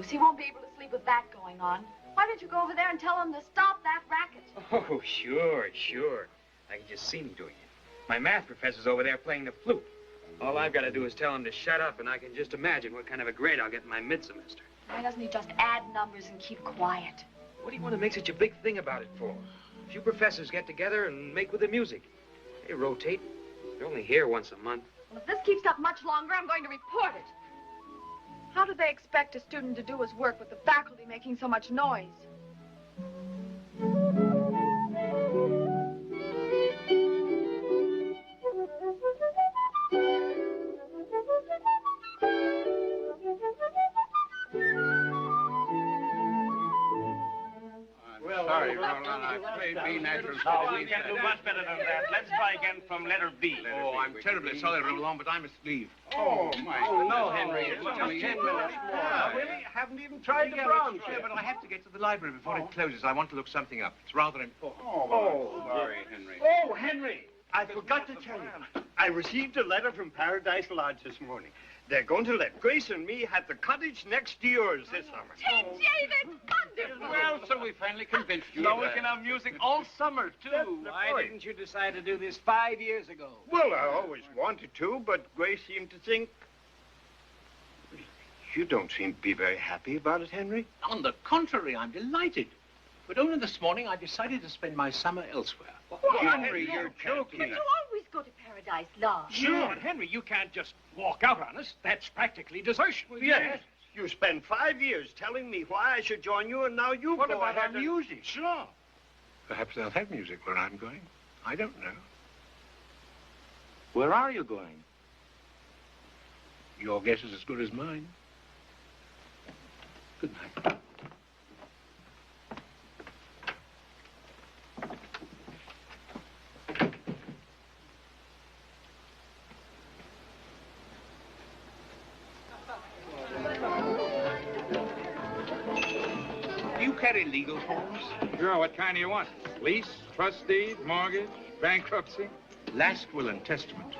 He won't be able to sleep with that going on. Why don't you go over there and tell him to stop that racket? Oh, sure. I can just see me doing it. My math professor's over there playing the flute. All I've got to do is tell him to shut up, and I can just imagine what kind of a grade I'll get in my mid-semester. Why doesn't he just add numbers and keep quiet? What do you want to make such a big thing about it for? A few professors get together and make with the music. They rotate. They're only here once a month. Well, if this keeps up much longer, I'm going to report it. How do they expect a student to do his work with the faculty making so much noise? Sorry, Roland, I played B natural. No, we can do much better than that. Let's try again from letter B. Oh, I'm terribly sorry, Roland, but I must leave. Oh, my. Oh, no, Henry. It's just 10 minutes more. I really haven't even tried the bronze Yeah, yet. but I have to get to the library before it closes. I want to look something up. It's rather important. Oh, sorry, Henry. Oh, Henry, I forgot to tell you. I received a letter from Paradise Lodge this morning. They're going to let Grace and me have the cottage next to yours this summer. T.J., that's wonderful. Well, so we finally convinced you. So we can have music all summer, too. Why didn't you decide to do this 5 years ago? Well, I always wanted to, but Grace seemed to think... You don't seem to be very happy about it, Henry. On the contrary, I'm delighted. But only this morning I decided to spend my summer elsewhere. Henry, you're joking. But you always go to Paradise Lodge. Sure, but Henry, you can't just walk out on us. That's practically desertion. Yes. You spent 5 years telling me why I should join you, and now you What go about ahead our music? Sure. Perhaps they'll have music where I'm going. I don't know. Where are you going? Your guess is as good as mine. Good night. Do you carry legal forms? Sure, what kind do you want? Lease, trust deed, mortgage, bankruptcy? Last will and testament.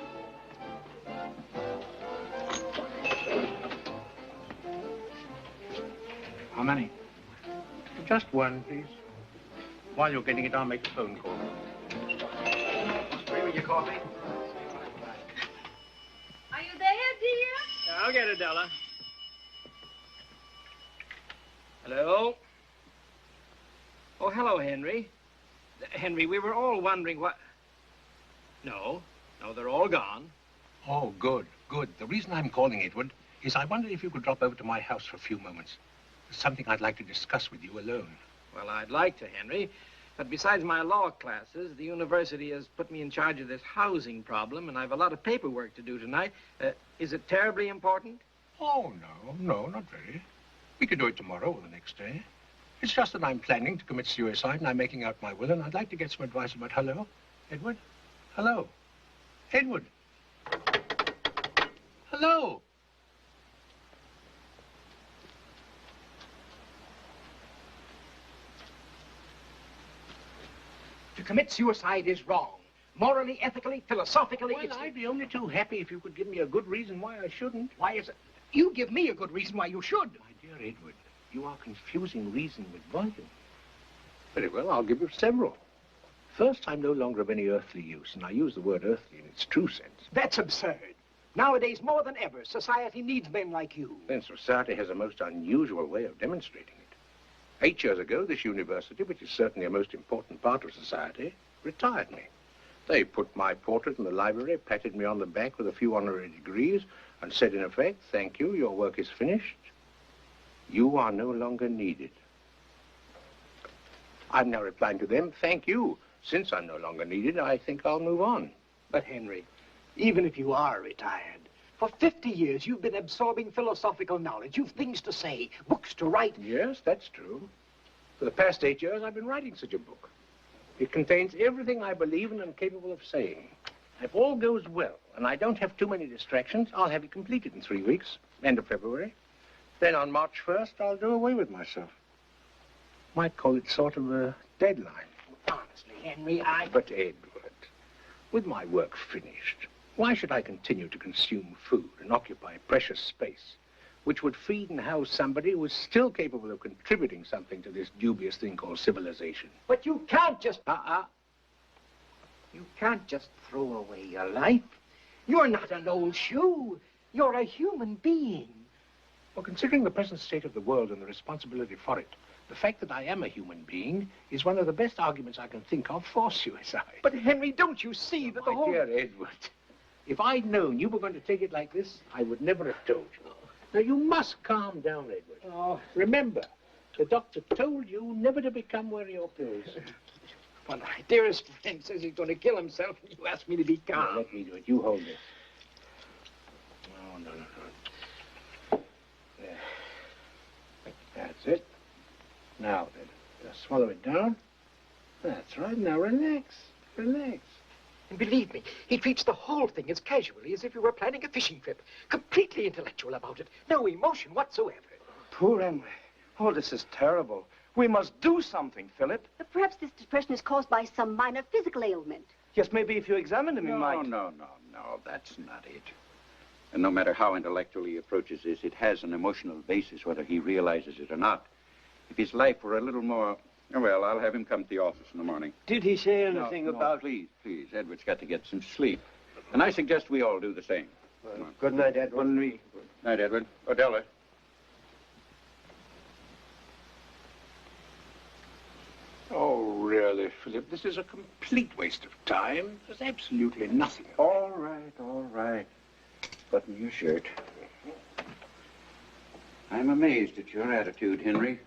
How many? Just one, please. While you're getting it, I'll make a phone call. Bring me your coffee. Are you there, dear? I'll get it, Della. Hello? Oh, hello, Henry. Henry, we were all wondering what... No, they're all gone. Oh, good. The reason I'm calling, Edward, is I wondered if you could drop over to my house for a few moments. There's something I'd like to discuss with you alone. Well, I'd like to, Henry. But besides my law classes, the university has put me in charge of this housing problem, and I've a lot of paperwork to do tonight. Is it terribly important? Oh, no, not very. We could do it tomorrow or the next day. It's just that I'm planning to commit suicide, and I'm making out my will, and I'd like to get some advice about... Hello? Edward? Hello? Edward? Hello? To commit suicide is wrong. Morally, ethically, philosophically, Well, I'd be only too happy if you could give me a good reason why I shouldn't. Why is it? You give me a good reason why you should. My dear Edward, you are confusing reason with volume. Very well, I'll give you several. First, I'm no longer of any earthly use, and I use the word earthly in its true sense. That's absurd. Nowadays, more than ever, society needs men like you. Then society has a most unusual way of demonstrating it. 8 years ago, this university, which is certainly a most important part of society, retired me. They put my portrait in the library, patted me on the back with a few honorary degrees, and said, in effect, thank you, your work is finished. You are no longer needed. I'm now replying to them, thank you. Since I'm no longer needed, I think I'll move on. But, Henry, even if you are retired, for 50 years you've been absorbing philosophical knowledge. You've things to say, books to write. Yes, that's true. For the past 8 years, I've been writing such a book. It contains everything I believe and am capable of saying. If all goes well, and I don't have too many distractions, I'll have it completed in 3 weeks, end of February. Then on March 1st, I'll do away with myself. Might call it sort of a deadline. Honestly, Henry, But, Edward, with my work finished, why should I continue to consume food and occupy precious space, which would feed and house somebody who is still capable of contributing something to this dubious thing called civilization? But you can't just... You can't just throw away your life. You're not an old shoe. You're a human being. Well, considering the present state of the world and the responsibility for it, the fact that I am a human being is one of the best arguments I can think of for suicide. But, Henry, don't you see that the whole... My dear Edward, if I'd known you were going to take it like this, I would never have told you. Now, you must calm down, Edward. Oh. Remember, the doctor told you never to become weary or pills. Well, my dearest friend says he's going to kill himself, and you ask me to be calm. Now, let me do it. You hold this. No. There. That's it. Now, then, just swallow it down. That's right. Now, relax. Relax. And believe me, he treats the whole thing as casually as if you were planning a fishing trip. Completely intellectual about it. No emotion whatsoever. Poor Emily. Oh, this is terrible. We must do something, Philip. Perhaps this depression is caused by some minor physical ailment. Yes, maybe if you examine him, he might. No, that's not it. And no matter how intellectually he approaches this, it has an emotional basis, whether he realizes it or not. If his life were a little more... Well, I'll have him come to the office in the morning. Did he say anything about... Please. Edward's got to get some sleep. And I suggest we all do the same. Well, good night, Edward. Good night, Edward. Adela. Oh, really, Philip, this is a complete waste of time. There's absolutely nothing. All right. Button your shirt. I'm amazed at your attitude, Henry.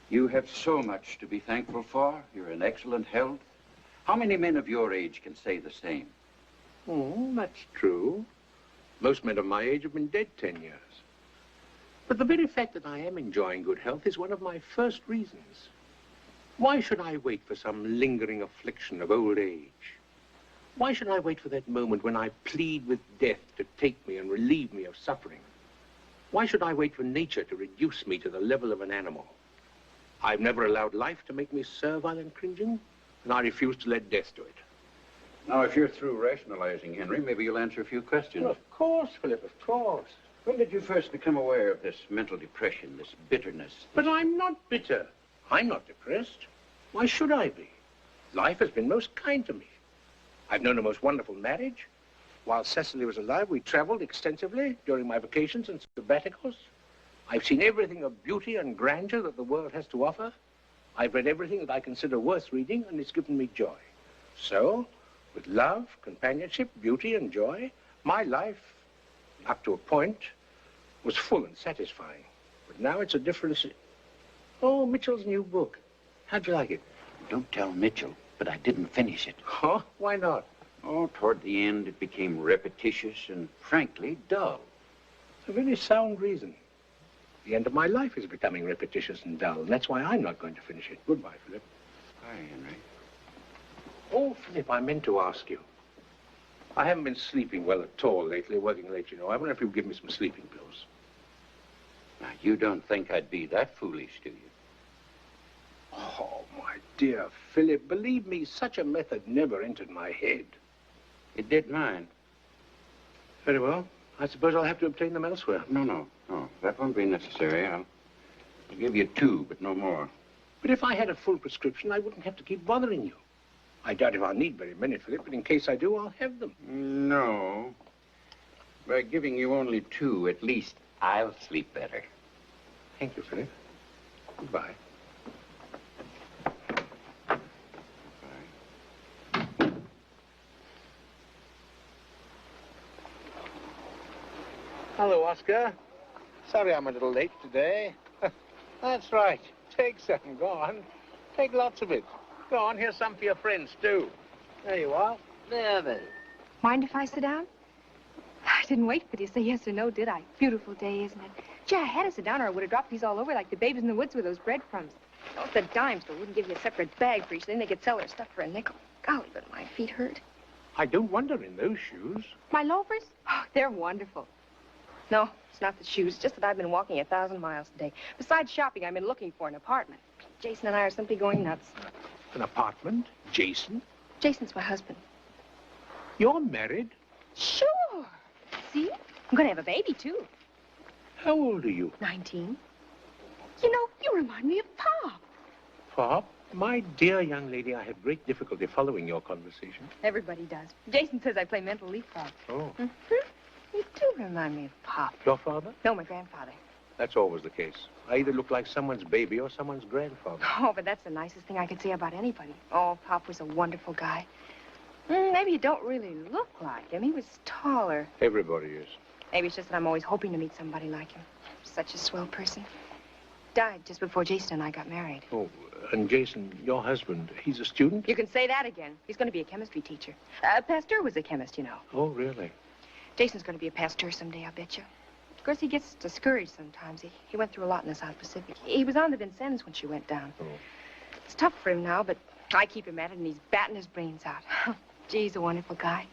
You have so much to be thankful for. You're in excellent health. How many men of your age can say the same? Oh, that's true. Most men of my age have been dead 10 years. But the very fact that I am enjoying good health is one of my first reasons. Why should I wait for some lingering affliction of old age? Why should I wait for that moment when I plead with death to take me and relieve me of suffering? Why should I wait for nature to reduce me to the level of an animal? I've never allowed life to make me servile and cringing, and I refuse to let death do it. Now, if you're through rationalizing, Henry, maybe you'll answer a few questions. Well, of course, Philip, of course. When did you first become aware of this mental depression, this bitterness? But I'm not bitter. I'm not depressed. Why should I be? Life has been most kind to me. I've known a most wonderful marriage. While Cecily was alive, we traveled extensively during my vacations and sabbaticals. I've seen everything of beauty and grandeur that the world has to offer. I've read everything that I consider worth reading, and it's given me joy. So, with love, companionship, beauty, and joy, my life, up to a point, was full and satisfying. But now it's a different... Oh, Mitchell's new book. How'd you like it? Don't tell Mitchell, but I didn't finish it. Huh? Why not? Oh, toward the end, it became repetitious and, frankly, dull. It's a very sound reason. The end of my life is becoming repetitious and dull, and that's why I'm not going to finish it. Goodbye, Philip. Hi, Henry. Oh, Philip, I meant to ask you. I haven't been sleeping well at all lately, working late, you know. I wonder if you'll give me some sleeping pills. Now, you don't think I'd be that foolish, do you? Oh, my dear Philip, believe me, such a method never entered my head. It did mine. Very well. I suppose I'll have to obtain them elsewhere. No. That won't be necessary. I'll give you 2, but no more. But if I had a full prescription, I wouldn't have to keep bothering you. I doubt if I'll need very many, Philip, but in case I do, I'll have them. No. By giving you only 2, at least I'll sleep better. Thank you, Philip. Goodbye. Hello, Oscar. Sorry I'm a little late today. That's right. Take some. Go on. Take lots of it. Go on, here's some for your friends, too. There you are. There. Mind if I sit down? I didn't wait for you to say yes or no, did I? Beautiful day, isn't it? Gee, I had to sit down or I would have dropped these all over like the babies in the woods with those breadcrumbs. Oh, it's a dime store wouldn't give you a separate bag for each thing. They could sell their stuff for a nickel. Golly, but my feet hurt. I don't wonder in those shoes. My loafers? Oh, they're wonderful. No, it's not the shoes. It's just that I've been walking 1,000 miles today. Besides shopping, I've been looking for an apartment. Jason and I are simply going nuts. An apartment? Jason? Jason's my husband. You're married? Sure. See? I'm going to have a baby, too. How old are you? 19. You know, you remind me of Pop. Pop? My dear young lady, I have great difficulty following your conversation. Everybody does. Jason says I play mental leapfrog. Oh. Mm-hmm. You do remind me of Pop. Your father? No, my grandfather. That's always the case. I either look like someone's baby or someone's grandfather. Oh, but that's the nicest thing I could say about anybody. Oh, Pop was a wonderful guy. Maybe you don't really look like him. He was taller. Everybody is. Maybe it's just that I'm always hoping to meet somebody like him. Such a swell person. Died just before Jason and I got married. Oh, and Jason, your husband, he's a student? You can say that again. He's going to be a chemistry teacher. Pasteur was a chemist, you know. Oh, really? Jason's going to be a pasteur someday, I bet you. Of course, he gets discouraged sometimes. He went through a lot in the South Pacific. He was on the Vincennes when she went down. Oh. It's tough for him now, but I keep him at it, and he's batting his brains out. Gee, he's a wonderful guy.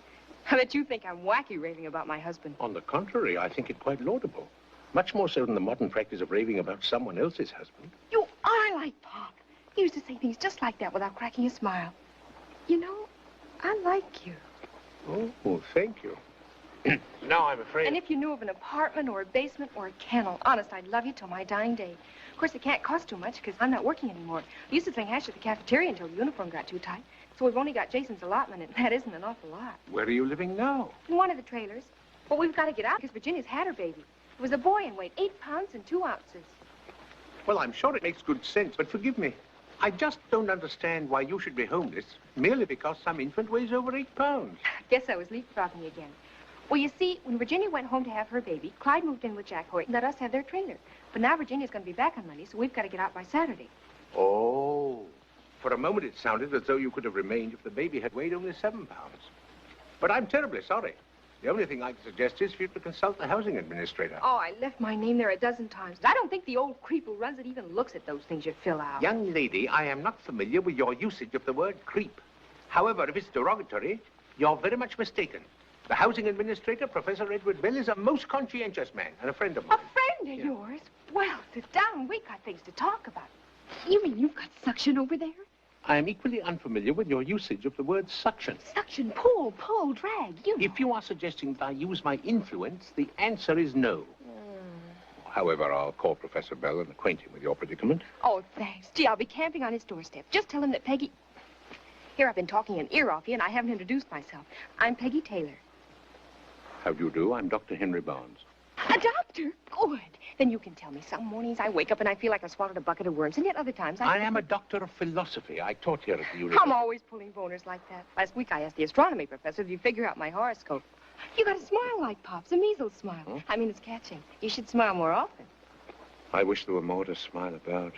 I bet you think I'm wacky raving about my husband. On the contrary, I think it quite laudable. Much more so than the modern practice of raving about someone else's husband. You are like Pop. He used to say things just like that without cracking a smile. You know, I like you. Oh, thank you. Now I'm afraid... And if you knew of an apartment or a basement or a kennel, honest, I'd love you till my dying day. Of course, it can't cost too much because I'm not working anymore. I used to sling hash at the cafeteria until the uniform got too tight. So we've only got Jason's allotment, and that isn't an awful lot. Where are you living now? In one of the trailers. But we've got to get out because Virginia's had her baby. It was a boy and weighed 8 pounds and 2 ounces. Well, I'm sure it makes good sense, but forgive me. I just don't understand why you should be homeless merely because some infant weighs over 8 pounds. Guess I was leapfrogging again. Well, you see, when Virginia went home to have her baby, Clyde moved in with Jack Hoyt and let us have their trailer. But now Virginia's going to be back on Monday, so we've got to get out by Saturday. Oh. For a moment, it sounded as though you could have remained if the baby had weighed only 7 pounds. But I'm terribly sorry. The only thing I can suggest is for you to consult the housing administrator. Oh, I left my name there 12 times. I don't think the old creep who runs it even looks at those things you fill out. Young lady, I am not familiar with your usage of the word creep. However, if it's derogatory, you're very much mistaken. The housing administrator, Professor Edward Bell, is a most conscientious man and a friend of mine. A friend of yours? Well, sit down. We've got things to talk about. You mean you've got suction over there? I am equally unfamiliar with your usage of the word suction. Suction, pull, drag, you know. If you are suggesting that I use my influence, the answer is no. However, I'll call Professor Bell and acquaint him with your predicament. Oh, thanks. Gee, I'll be camping on his doorstep. Just tell him that Peggy... Here, I've been talking an ear off you, and I haven't introduced myself. I'm Peggy Taylor. How do you do? I'm Dr. Henry Barnes. A doctor? Good. Then you can tell me. Some mornings I wake up and I feel like I swallowed a bucket of worms, and yet other times I am a doctor of philosophy. I taught here at the university. I'm always pulling boners like that. Last week I asked the astronomy professor if you figure out my horoscope. You got a smile like Pop's, a measles smile. Huh? I mean, it's catching. You should smile more often. I wish there were more to smile about.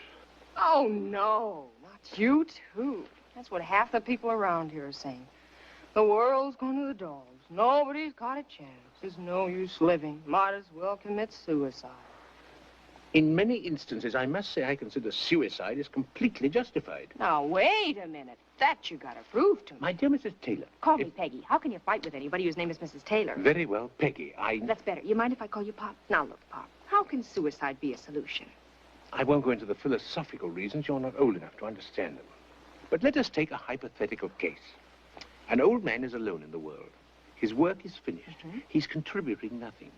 Oh, no. Not you, too. That's what half the people around here are saying. The world's going to the dogs. Nobody's got a chance. There's no use living. Might as well commit suicide. In many instances, I must say I consider suicide is completely justified. Now, wait a minute. That you gotta prove to me. My dear Mrs. Taylor. Call me Peggy. How can you fight with anybody whose name is Mrs. Taylor? Very well, Peggy. That's better. You mind if I call you Pop? Now, look, Pop. How can suicide be a solution? I won't go into the philosophical reasons. You're not old enough to understand them. But let us take a hypothetical case. An old man is alone in the world. His work is finished. He's contributing nothing.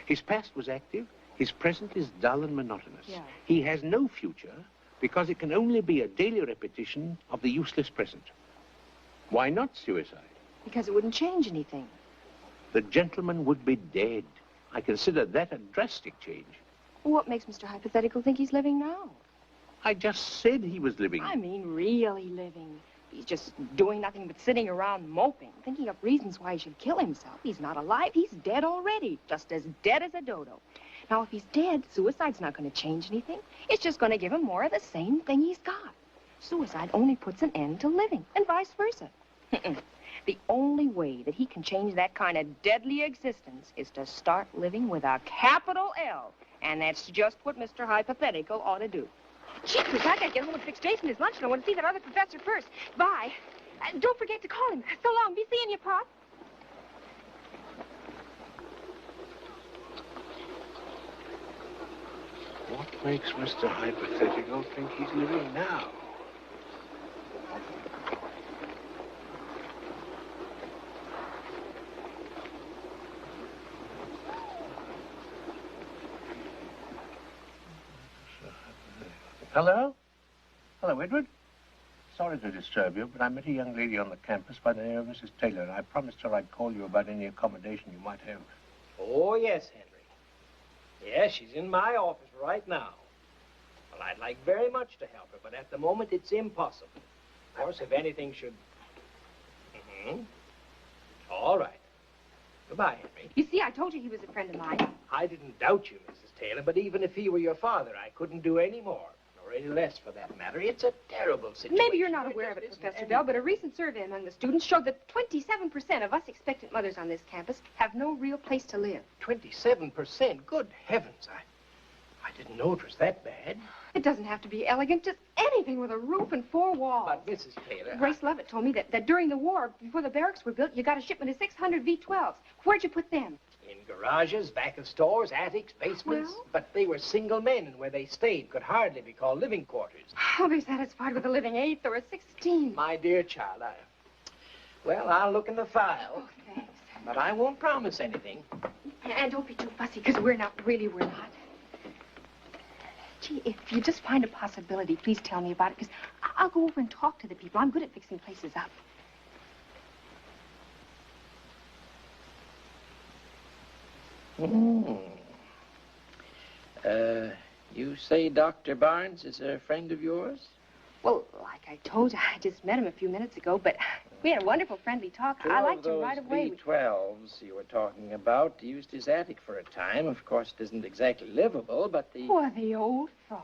His past was active. His present is dull and monotonous. Yeah. He has no future because it can only be a daily repetition of the useless present. Why not suicide? Because it wouldn't change anything. The gentleman would be dead. I consider that a drastic change. What makes Mr. Hypothetical think he's living now? I just said he was living. I mean really living. He's just doing nothing but sitting around moping, thinking up reasons why he should kill himself. He's not alive. He's dead already, just as dead as a dodo. Now, if he's dead, suicide's not going to change anything. It's just going to give him more of the same thing he's got. Suicide only puts an end to living, and vice versa. The only way that he can change that kind of deadly existence is to start living with a capital L. And that's just what Mr. Hypothetical ought to do. Jeepers, I gotta get home and fix Jason his lunch, and I want to see that other professor first. Bye. Don't forget to call him. So long. Be seeing you, Pop. What makes Mr. Hypothetical think he's living now? Hello? Hello, Edward. Sorry to disturb you, but I met a young lady on the campus by the name of Mrs. Taylor, and I promised her I'd call you about any accommodation you might have. Oh, yes, Henry. Yes, she's in my office right now. Well, I'd like very much to help her, but at the moment it's impossible. Of course, if anything should... All right. Goodbye, Henry. You see, I told you he was a friend of mine. I didn't doubt you, Mrs. Taylor, but even if he were your father, I couldn't do any more. Or any less, for that matter. It's a terrible situation. Maybe you're not aware of it, Professor Bell, but a recent survey among the students showed that 27% of us expectant mothers on this campus have no real place to live. 27%? Good heavens. I didn't know it was that bad. It doesn't have to be elegant, just anything with a roof and 4 walls. But, Mrs. Taylor... Grace Lovett told me that during the war, before the barracks were built, you got a shipment of 600 V-12s. Where'd you put them? In garages, back of stores, attics, basements. Well? But they were single men, and where they stayed could hardly be called living quarters. I'll be satisfied with a living 8th or a 16th. My dear child, well, I'll look in the file. Oh, thanks. But I won't promise anything. And don't be too fussy, because we're not. Gee, if you just find a possibility, please tell me about it, because I'll go over and talk to the people. I'm good at fixing places up. You say Dr. Barnes is a friend of yours? Well, like I told you, I just met him a few minutes ago, but we had a wonderful friendly talk. I liked him right away. V-12s you were talking about used his attic for a time. Of course, it isn't exactly livable, but the... Oh, the old fraud.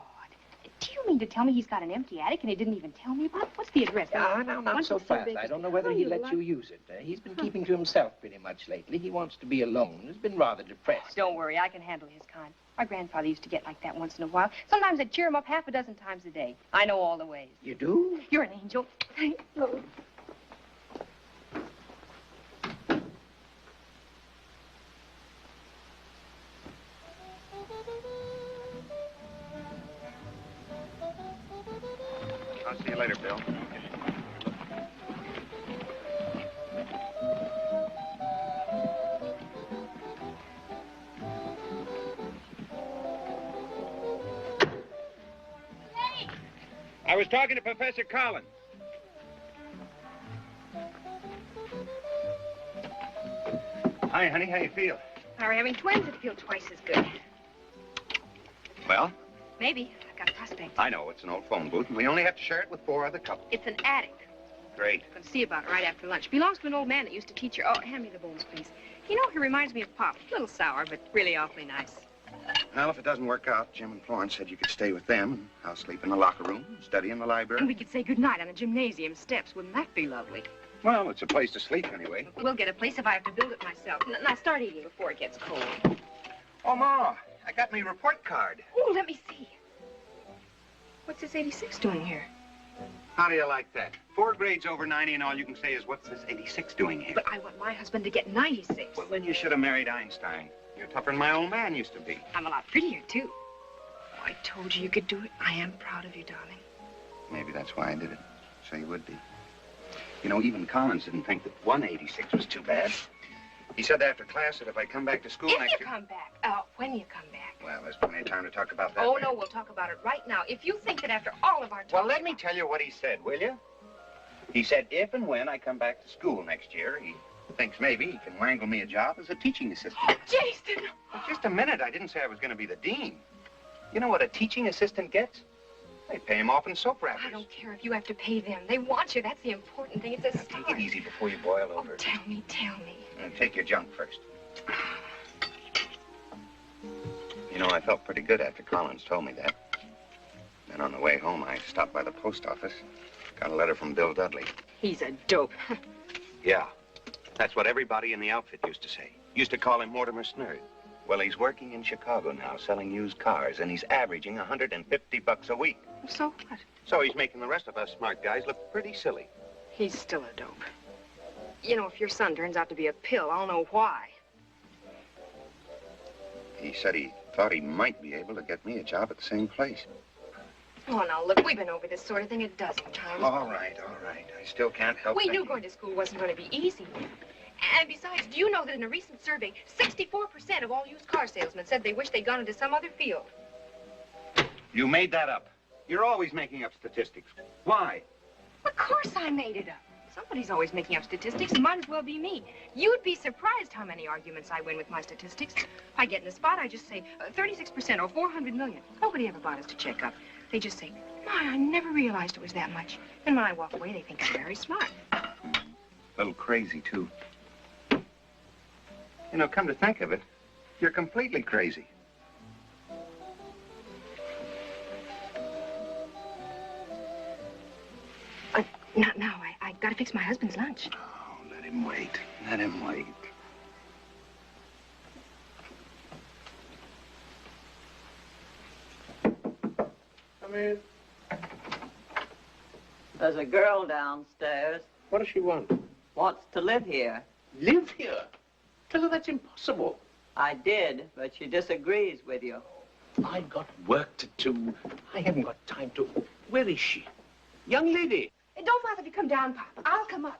Do you mean to tell me he's got an empty attic and he didn't even tell me about it? What's the address? Now, not so fast. I don't know whether he lets you use it. He's been keeping to himself pretty much lately. He wants to be alone. He's been rather depressed. Don't worry, I can handle his kind. My grandfather used to get like that once in a while. Sometimes I'd cheer him up half a dozen times a day. I know all the ways. You do? You're an angel. Thanks, Lord. I'll see you later, Bill. I was talking to Professor Collins. Hi, honey. How you feel? If I were having twins, it'd feel twice as good. Well? Maybe. I've got a prospect. I know. It's an old phone booth, and we only have to share it with 4 other couples. It's an attic. Great. I'm going to see about it right after lunch. Belongs to an old man that used to teach her. Oh, hand me the bowls, please. You know, he reminds me of Pop. A little sour, but really awfully nice. Well, if it doesn't work out, Jim and Florence said you could stay with them, and I'll sleep in the locker room, study in the library. And we could say goodnight on the gymnasium steps. Wouldn't that be lovely? Well, it's a place to sleep anyway. We'll get a place if I have to build it myself. Now start eating before it gets cold. Oh, Ma, I got me report card. Oh, let me see. What's this 86 doing here? How do you like that? 4 grades over 90, and all you can say is, what's this 86 doing here? But I want my husband to get 96. Well, then you should have married Einstein. You're tougher than my old man used to be. I'm a lot prettier, too. Oh, I told you you could do it. I am proud of you, darling. Maybe that's why I did it, so you would be. You know, even Collins didn't think that 186 was too bad. He said after class that if I come back to school next year... If you come back. When you come back. Well, there's plenty of time to talk about that. Oh, later. no, we'll talk about it right now. If you think that after all of our talk... Well, let me tell you what he said, will you? He said if and when I come back to school next year, he thinks maybe he can wangle me a job as a teaching assistant. Oh, Jason! Well, just a minute. I didn't say I was going to be the dean. You know what a teaching assistant gets? They pay him off in soap wrappers. I don't care if you have to pay them. They want you. That's the important thing. It's a start. Take it easy before you boil over. Oh, tell me. And take your junk first. You know, I felt pretty good after Collins told me that. Then on the way home, I stopped by the post office. Got a letter from Bill Dudley. He's a dope. Yeah. That's what everybody in the outfit used to say. Used to call him Mortimer Snurd. Well, he's working in Chicago now, selling used cars, and he's averaging $150 a week. So what? So he's making the rest of us smart guys look pretty silly. He's still a dope. You know, if your son turns out to be a pill, I'll know why. He said he thought he might be able to get me a job at the same place. Oh, now, look, we've been over this sort of thing a dozen times. All right. I still can't help We knew thinking. going to school wasn't going to be easy. And besides, do you know that in a recent survey, 64% of all used car salesmen said they wished they'd gone into some other field? You made that up. You're always making up statistics. Why? Of course I made it up. Somebody's always making up statistics. It might as well be me. You'd be surprised how many arguments I win with my statistics. If I get in a spot, I just say 36% or 400 million. Nobody ever bothers to check up. They just say, my, I never realized it was that much. And when I walk away, they think I'm very smart. A little crazy, too. You know, come to think of it, you're completely crazy. Not now. I gotta fix my husband's lunch. Oh, let him wait. Let him wait. Come in. There's a girl downstairs. What does she want? Wants to live here. Live here? Tell her that's impossible. I did, but she disagrees with you. I've got work to do. I haven't got time to... Where is she? Young lady. Don't bother to come down, Pop. I'll come up.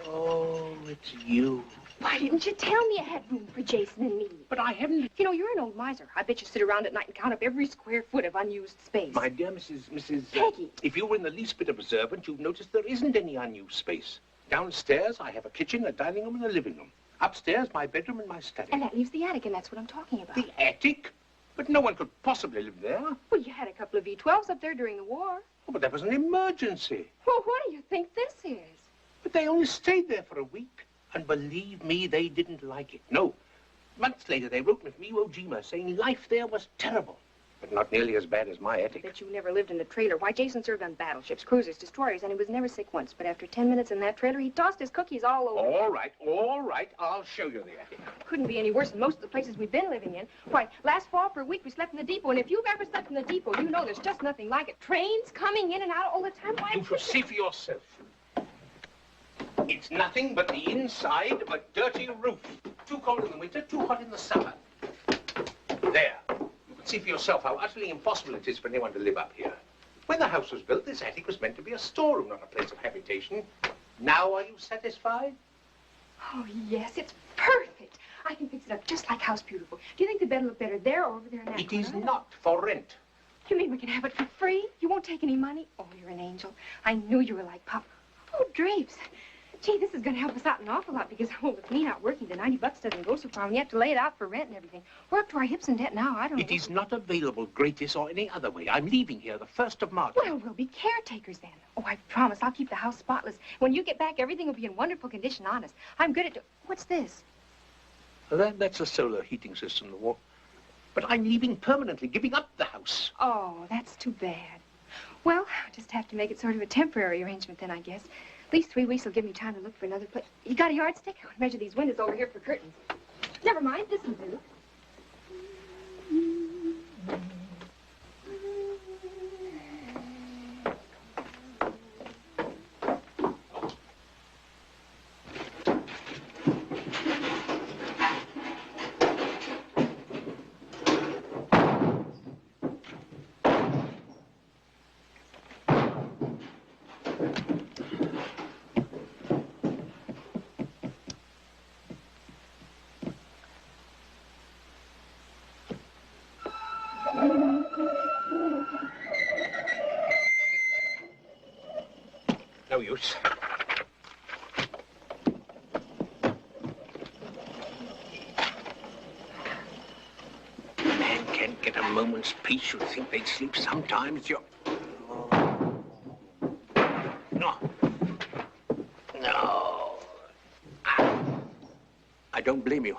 Oh, it's you. Why didn't you tell me I had room for Jason and me? But I haven't... You know, you're an old miser. I bet you sit around at night and count up every square foot of unused space. My dear Mrs. Peggy. If you were in the least bit observant, you'd notice there isn't any unused space. Downstairs, I have a kitchen, a dining room, and a living room. Upstairs, my bedroom and my study. And that leaves the attic, and that's what I'm talking about. The attic? But no one could possibly live there. Well, you had a couple of V12s up there during the war. Oh, but that was an emergency. Well, what do you think this is? But they only stayed there for a week. And believe me, they didn't like it. No. Months later, they wrote me from Iwo Jima saying life there was terrible. But not nearly as bad as my attic. I bet you never lived in a trailer. Why, Jason served on battleships, cruisers, destroyers, and he was never sick once. But after 10 minutes in that trailer, he tossed his cookies all over. All right. I'll show you the attic. Couldn't be any worse than most of the places we've been living in. Why, last fall for a week we slept in the depot, and if you've ever slept in the depot, you know there's just nothing like it. Trains coming in and out all the time. Why? You should see for yourself. It's nothing but the inside of a dirty roof. Too cold in the winter, too hot in the summer. There. You can see for yourself how utterly impossible it is for anyone to live up here. When the house was built, this attic was meant to be a storeroom, not a place of habitation. Now are you satisfied? Oh, yes, it's perfect. I can fix it up just like House Beautiful. Do you think the bed will look better there or over there in that It corner? is not for rent. You mean we can have it for free? You won't take any money? Oh, you're an angel. I knew you were like Pop. Oh, drapes. Gee, this is going to help us out an awful lot because, oh, with me not working, the $90 doesn't go so far when you have to lay it out for rent and everything. We're up to our hips in debt now. I don't know. It is not available, Gratis, or any other way. I'm leaving here the 1st of March. Well, we'll be caretakers then. Oh, I promise. I'll keep the house spotless. When you get back, everything will be in wonderful condition, honest. I'm good at... What's this? That's a solar heating system. But I'm leaving permanently, giving up the house. Oh, that's too bad. Well, I'll just have to make it sort of a temporary arrangement then, I guess. At least 3 weeks will give me time to look for another place. You got a yardstick? I'll measure these windows over here for curtains. Never mind, this'll do. No use. Man can't get a moment's peace. You'd think they'd sleep sometimes. You're... No. No. I don't blame you.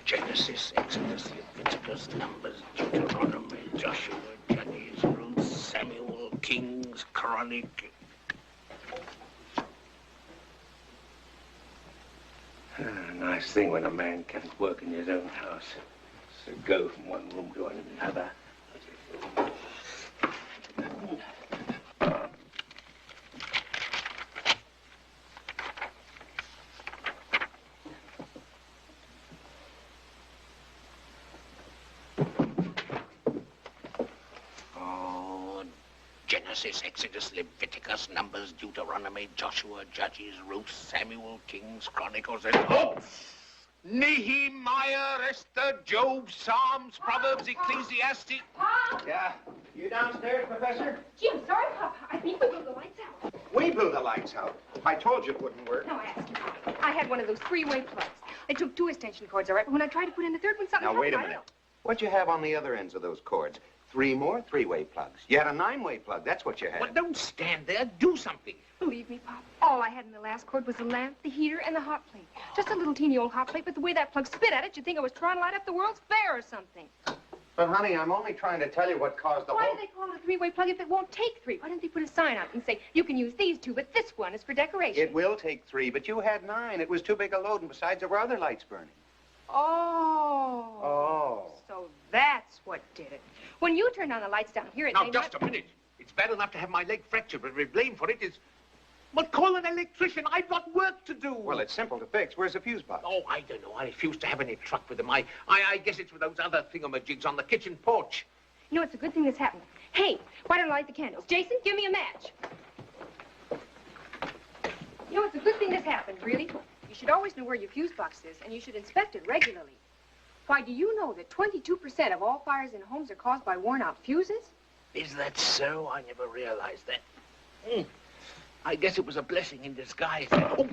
Genesis, Exodus, Leviticus, Numbers, Deuteronomy, Joshua, Judges, Ruth, Samuel, Kings, Chronic. Nice thing when a man can't work in his own house. So go from one room to another. Oh, Genesis, Exodus, Leviticus, Numbers, Deuteronomy, Joshua, Judges, Ruth, Samuel, Kings, Chronicles, and... Oh! Nehemiah, Esther, Job, Psalms, Proverbs, Ecclesiastes. Pop! Yeah? You downstairs, Professor? Gee, I'm sorry, Pop. I think we blew the lights out. We blew the lights out. I told you it wouldn't work. No, I asked you, Pop. I had one of those 3-way plugs. I took 2 extension cords, all right, but when I tried to put in the third one, something Now, wait a happened. minute. What'd you have on the other ends of those cords? 3 more 3-way plugs. You had a 9-way plug. That's what you had. Well, don't stand there. Do something. Believe me, Pop, all I had in the last cord was the lamp, the heater, and the hot plate. Just a little teeny old hot plate, but the way that plug spit at it, you'd think I was trying to light up the World's Fair or something. But, honey, I'm only trying to tell you what caused the Why whole... do they call it a 3-way plug if it won't take 3? Why didn't they put a sign out and say, you can use these 2, but this one is for decoration? It will take 3, but you had 9. It was too big a load, and besides, there were other lights burning. Oh. Oh. So that's what did it. When you turned on the lights down here, it Now, made just a minute. It's bad enough to have my leg fractured, but to be blamed for it is... But call an electrician. I've got work to do. Well, it's simple to fix. Where's the fuse box? Oh, I don't know. I refuse to have any truck with them. I guess it's with those other thingamajigs on the kitchen porch. You know, it's a good thing this happened. Hey, why don't I light the candles? Jason, give me a match. You know, it's a good thing this happened, really. You should always know where your fuse box is, and you should inspect it regularly. Why, do you know that 22% of all fires in homes are caused by worn-out fuses? Is that so? I never realized that. I guess it was a blessing in disguise. Oh.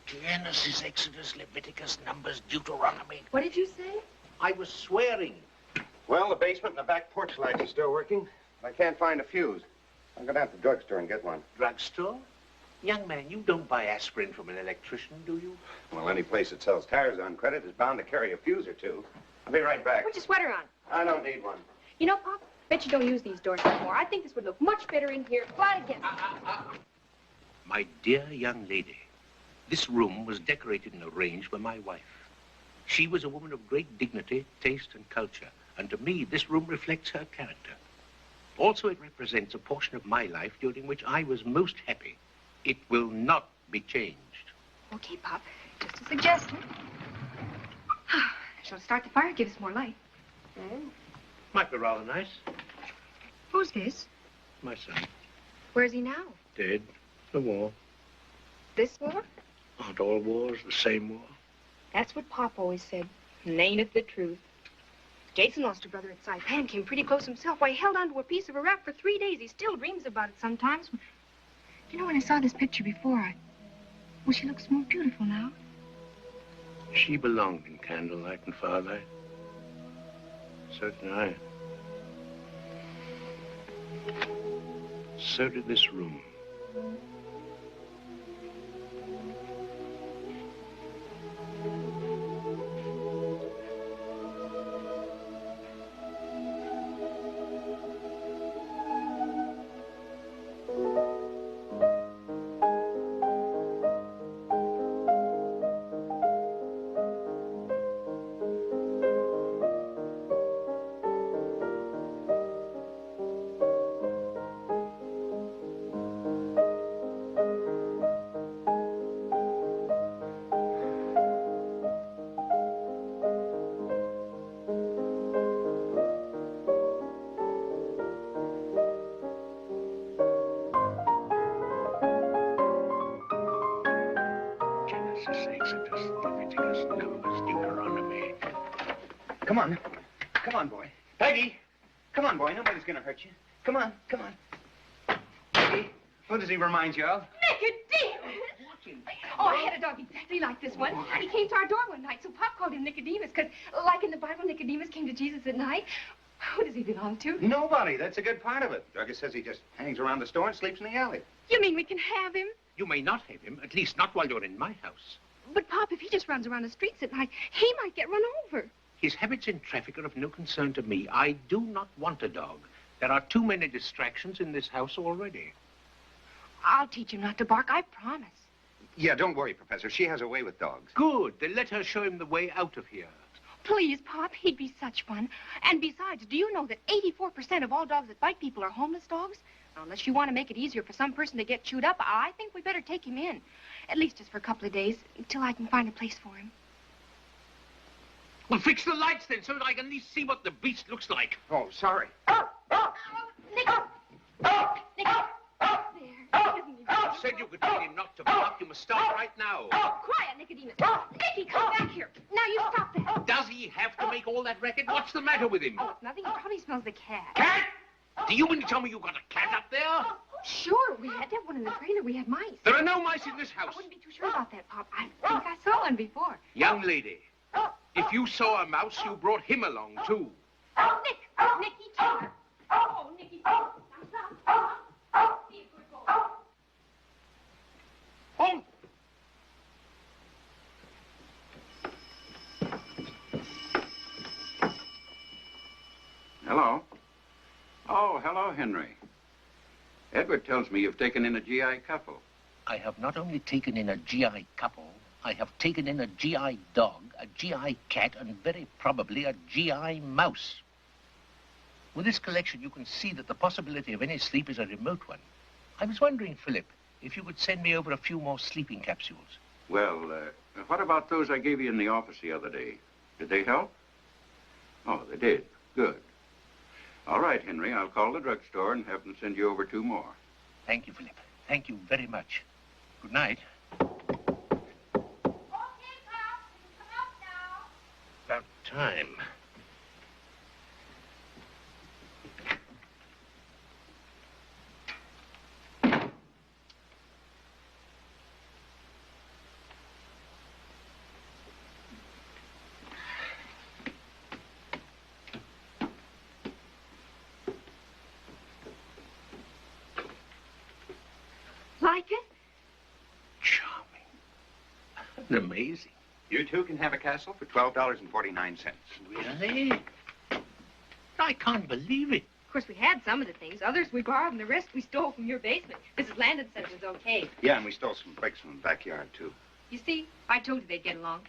Genesis, Exodus, Leviticus, Numbers, Deuteronomy. What did you say? I was swearing. Well, the basement and the back porch lights are still working. I can't find a fuse. I'll go down to the drugstore and get one. Drugstore? Young man, you don't buy aspirin from an electrician, do you? Well, any place that sells tires on credit is bound to carry a fuse or two. I'll be right back. Put your sweater on. I don't need one. You know, Pop, bet you don't use these doors anymore. I think this would look much better in here, flat against. My dear young lady, this room was decorated and arranged by my wife. She was a woman of great dignity, taste, and culture, and to me, this room reflects her character. Also, it represents a portion of my life during which I was most happy. It will not be changed. Okay, Pop, just a suggestion. She'll start the fire, give us more light. Might be rather nice. Who's this? My son. Where's he now? Dead. The war. This war? Aren't all wars the same war? That's what Pop always said. And ain't it the truth? Jason lost a brother at Saipan, came pretty close himself. Why, he held onto a piece of a raft for 3 days. He still dreams about it sometimes. You know, when I saw this picture before, well, she looks more beautiful now. She belonged in candlelight and firelight. So did I. So did this room. Tacitus, Leviticus, Numbers, Deuteronomy. Come on. Come on, boy. Peggy! Come on, boy. Nobody's gonna hurt you. Come on, come on. Peggy, what does he remind you of? Nicodemus! Oh, I had a dog exactly like this one. He came to our door one night, so Pop called him Nicodemus, because, like in the Bible, Nicodemus came to Jesus at night. Who does he belong to? Nobody. That's a good part of it. Douglas says he just hangs around the store and sleeps in the alley. You mean we can have him? You may not have him, at least not while you're in my house. But, Pop, if he just runs around the streets at night, he might get run over. His habits in traffic are of no concern to me. I do not want a dog. There are too many distractions in this house already. I'll teach him not to bark, I promise. Yeah, don't worry, Professor. She has a way with dogs. Good. Then let her show him the way out of here. Please, Pop, he'd be such fun. And besides, do you know that 84% of all dogs that bite people are homeless dogs? Now, unless you want to make it easier for some person to get chewed up, I think we better take him in. At least just for a couple of days, until I can find a place for him. Well, fix the lights then, so that I can at least see what the beast looks like. Oh, sorry. Nick! Nick! There. Isn't he? I said you could tell him not to bark. You must stop right now. Quiet, Nicodemus. Nicky, come back here. Now you stop that. Does he have to make all that racket? What's the matter with him? Oh, it's nothing. He probably smells the cat. Cat? Do you mean to tell me you got a cat up there? Sure, we had to have one in the trailer. We had mice. There are no mice in this house. I wouldn't be too sure about that, Pop. I think I saw one before. Young lady, if you saw a mouse, you brought him along, too. Nicky, Taylor. Oh, Nicky, now stop. Be a good boy. Oh! Hello. Oh, hello, Henry. Edward tells me you've taken in a GI couple. I have not only taken in a GI couple, I have taken in a GI dog, a GI cat, and very probably a GI mouse. With this collection, you can see that the possibility of any sleep is a remote one. I was wondering, Philip, if you could send me over a few more sleeping capsules. Well, what about those I gave you in the office the other day? Did they help? Oh, they did. Good. All right, Henry, I'll call the drugstore and have them send you over 2 more. Thank you, Philip. Thank you very much. Good night. Okay, Pop. Come up now. About time. Like it? Charming. Amazing. You two can have a castle for $12.49. Really? I can't believe it. Of course, we had some of the things. Others we borrowed, and the rest we stole from your basement. Mrs. Landon said it was okay. Yeah, and we stole some bricks from the backyard, too. You see, I told you they'd get along.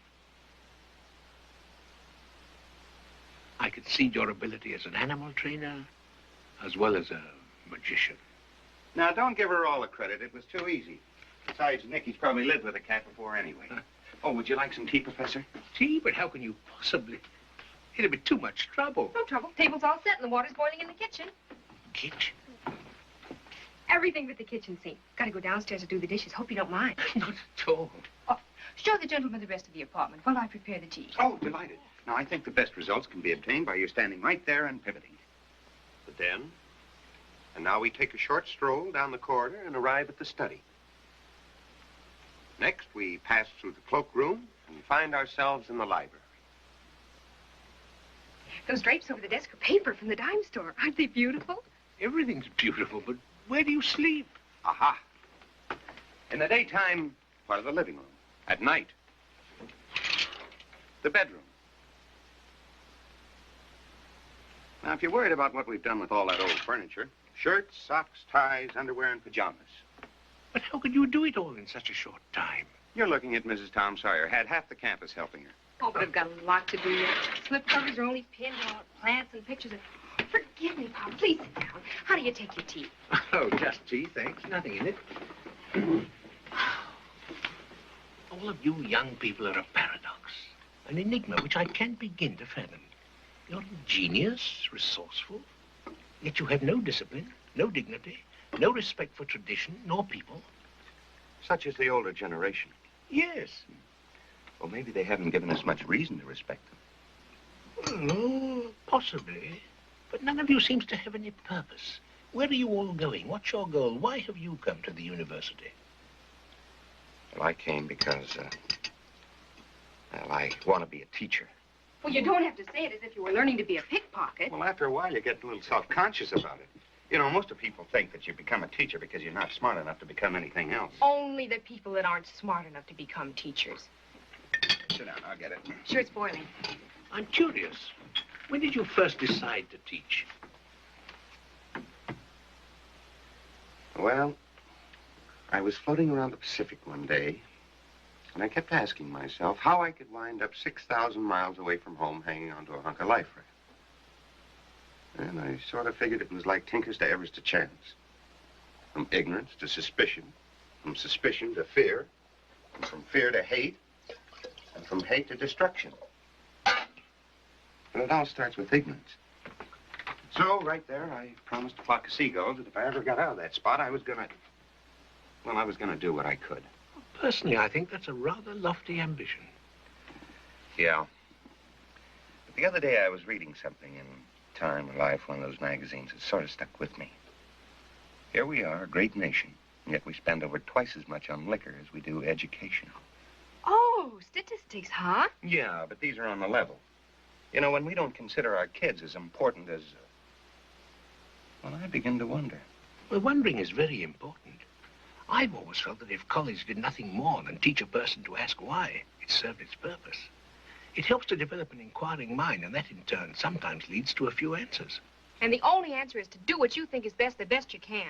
I could see your ability as an animal trainer, as well as a magician. Now, don't give her all the credit. It was too easy. Besides, Nicky's probably lived with a cat before anyway. Oh, would you like some tea, Professor? Tea? But how can you possibly? It'd be too much trouble. No trouble. Table's all set and the water's boiling in the kitchen. Kitchen? Everything but the kitchen sink. Gotta go downstairs to do the dishes. Hope you don't mind. Not at all. Oh, show the gentleman the rest of the apartment while I prepare the tea. Oh, delighted. Now, I think the best results can be obtained by you standing right there and pivoting. The den. And now we take a short stroll down the corridor and arrive at the study. Next, we pass through the cloakroom and find ourselves in the library. Those drapes over the desk are paper from the dime store. Aren't they beautiful? Everything's beautiful, but where do you sleep? Aha. In the daytime, part of the living room. At night, the bedroom. Now, if you're worried about what we've done with all that old furniture, shirts, socks, ties, underwear, and pajamas. But how could you do it all in such a short time? You're looking at Mrs. Tom Sawyer. Had half the campus helping her. Oh, but I've got a lot to do yet. Slip covers are only pinned on plants and pictures of... Forgive me, Pop. Please sit down. How do you take your tea? Oh, just tea, thanks. Nothing in it. All of you young people are a paradox. An enigma which I can't begin to fathom. You're ingenious, resourceful, yet you have no discipline, no dignity, no respect for tradition, nor people. Such as the older generation. Yes. Well, maybe they haven't given us much reason to respect them. Well, possibly. But none of you seems to have any purpose. Where are you all going? What's your goal? Why have you come to the university? Well, I came because, I want to be a teacher. Well, you don't have to say it as if you were learning to be a pickpocket. Well, after a while, you get a little self-conscious about it. You know, most of people think that you become a teacher because you're not smart enough to become anything else. Only the people that aren't smart enough to become teachers. Sit down, I'll get it. Sure, it's boiling. I'm curious. When did you first decide to teach? Well, I was floating around the Pacific one day, and I kept asking myself how I could wind up 6,000 miles away from home hanging onto a hunk of life raft. And I sort of figured it was like Tinkers to Evers to Chance. From ignorance to suspicion, from suspicion to fear, and from fear to hate, and from hate to destruction. And it all starts with ignorance. So, right there, I promised a flock of seagulls that if I ever got out of that spot, I was gonna do what I could. Personally, I think that's a rather lofty ambition. Yeah. But the other day, I was reading something in Time or Life, one of those magazines. It sort of stuck with me. Here we are, a great nation, and yet we spend over twice as much on liquor as we do education. Oh, statistics, huh? Yeah, but these are on the level. You know, when we don't consider our kids as important as... well, I begin to wonder. Well, wondering is very important. I've always felt that if college did nothing more than teach a person to ask why, it served its purpose. It helps to develop an inquiring mind, and that in turn sometimes leads to a few answers. And the only answer is to do what you think is best, the best you can.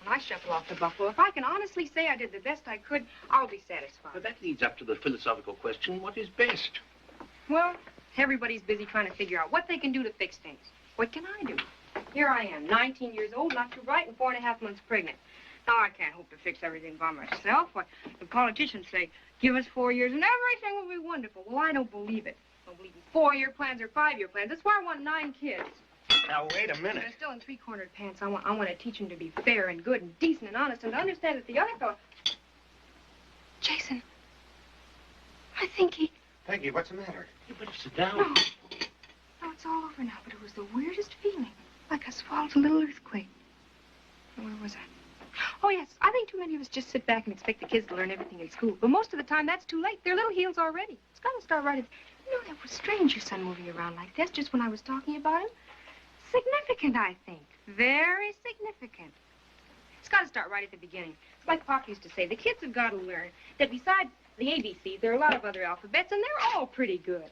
When I shuffle off to Buffalo, if I can honestly say I did the best I could, I'll be satisfied. But that leads up to the philosophical question, what is best? Well, everybody's busy trying to figure out what they can do to fix things. What can I do? Here I am, 19 years old, not too bright, and 4.5 months pregnant. Now, I can't hope to fix everything by myself. What the politicians say, give us 4 years and everything will be wonderful. Well, I don't believe it. I don't believe in 4-year plans or 5-year plans. That's why I want 9 kids. Now, wait a minute. They're still in 3-cornered pants. I want to teach them to be fair and good and decent and honest and to understand that the other fellow... Jason, I think he... Peggy, what's the matter? You better sit down. No, it's all over now, but it was the weirdest feeling. Like I swallowed a little earthquake. Where was I? Oh, yes. I think too many of us just sit back and expect the kids to learn everything in school. But most of the time, that's too late. They're little heels already. It's got to start right at... You know, that was strange, your son moving around like this just when I was talking about him. Significant, I think. Very significant. It's got to start right at the beginning. It's like Pop used to say. The kids have got to learn that besides the ABCs, there are a lot of other alphabets, and they're all pretty good.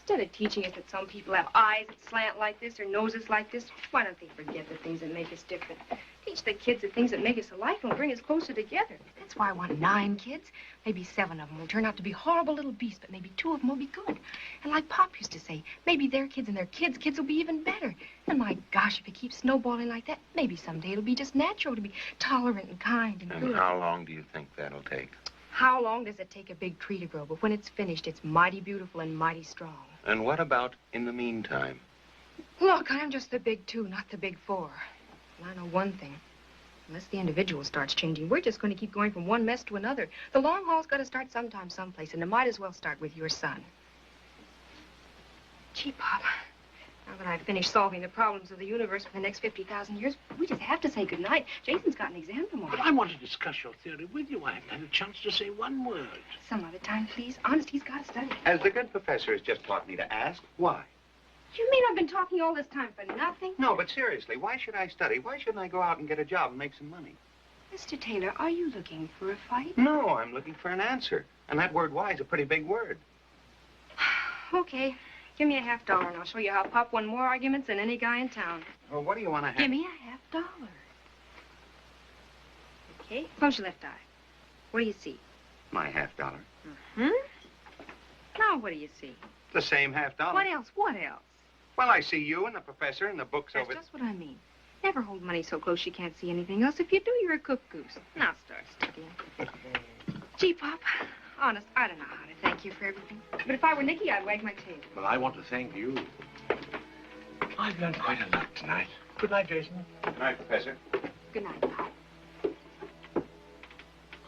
Instead of teaching us that some people have eyes that slant like this or noses like this, why don't they forget the things that make us different? Teach the kids the things that make us alike and will bring us closer together. That's why I want 9 kids. Maybe 7 of them will turn out to be horrible little beasts, but maybe 2 of them will be good. And like Pop used to say, maybe their kids and their kids' kids will be even better. And my gosh, if it keeps snowballing like that, maybe someday it'll be just natural to be tolerant and kind and good. And how long do you think that'll take? How long does it take a big tree to grow? But when it's finished, it's mighty beautiful and mighty strong. And what about in the meantime? Look, I'm just the big 2, not the big 4. And I know one thing. Unless the individual starts changing, we're just going to keep going from one mess to another. The long haul's got to start sometime, someplace, and it might as well start with your son. Gee, Pop, now that I've finished solving the problems of the universe for the next 50,000 years, we just have to say goodnight. Jason's got an exam tomorrow. But I want to discuss your theory with you. I haven't had a chance to say one word. Some other time, please. Honest, he's got to study. As the good professor has just taught me to ask, why? You mean I've been talking all this time for nothing? No, but seriously, why should I study? Why shouldn't I go out and get a job and make some money? Mr. Taylor, are you looking for a fight? No, I'm looking for an answer. And that word why is a pretty big word. Okay. Give me a $50 and I'll show you how Pop won more arguments than any guy in town. Well, what do you want to have? Give me a $50. Okay, close your left eye. What do you see? My $50. Mm-hmm. Now what do you see? The same $50. What else? What else? Well, I see you and the professor and the books That's over... just what I mean. Never hold money so close you can't see anything else. If you do, you're a cook goose. Now start studying. Gee, Pop, honest, I don't know how to thank you for everything. But if I were Nicky, I'd wag my tail. Well, I want to thank you. I've learned quite a lot tonight. Good night, Jason. Good night, Professor. Good night, Pop.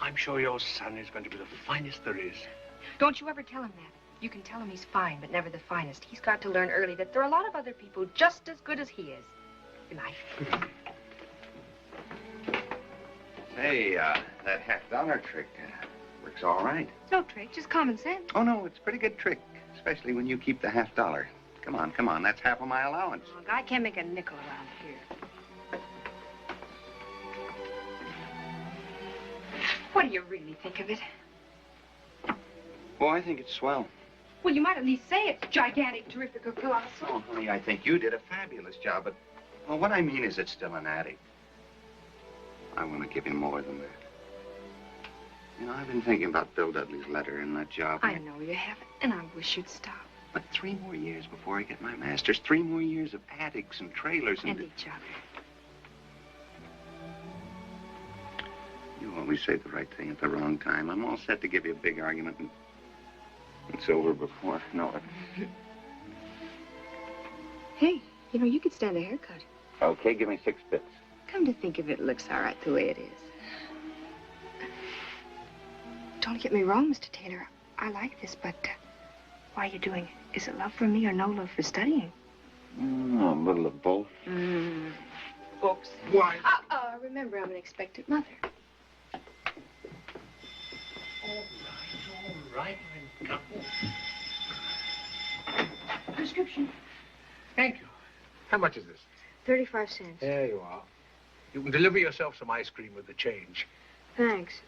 I'm sure your son is going to be the finest there is. Don't you ever tell him that. You can tell him he's fine, but never the finest. He's got to learn early that there are a lot of other people just as good as he is. Good night. Hey, that $50 trick works all right. It's no trick, just common sense. Oh, no, it's a pretty good trick, especially when you keep the $50. Come on, that's half of my allowance. Oh, a guy can't make a nickel around here. What do you really think of it? Oh, I think it's swell. Well, you might at least say it's gigantic, terrific, or colossal. Oh, honey, I think you did a fabulous job, but, well, what I mean is it's still an attic. I want to give him more than that. You know, I've been thinking about Bill Dudley's letter and that job. I know you haven't, and I wish you'd stop. But 3 more years before I get my master's, 3 more years of attics and trailers And each other. You always say the right thing at the wrong time. I'm all set to give you a big argument, and it's over before I know it. Hey, you know, you could stand a haircut. Okay, give me 6 bits. Come to think of it, it looks all right the way it is. Don't get me wrong, Mr. Taylor. I like this, but why are you doing it? Is it love for me or no love for studying? A little of both. Books. Why? Remember, I'm an expectant mother. All right, I'm coming. Prescription. Thank you. How much is this? 35 cents. There you are. You can deliver yourself some ice cream with the change. Thanks.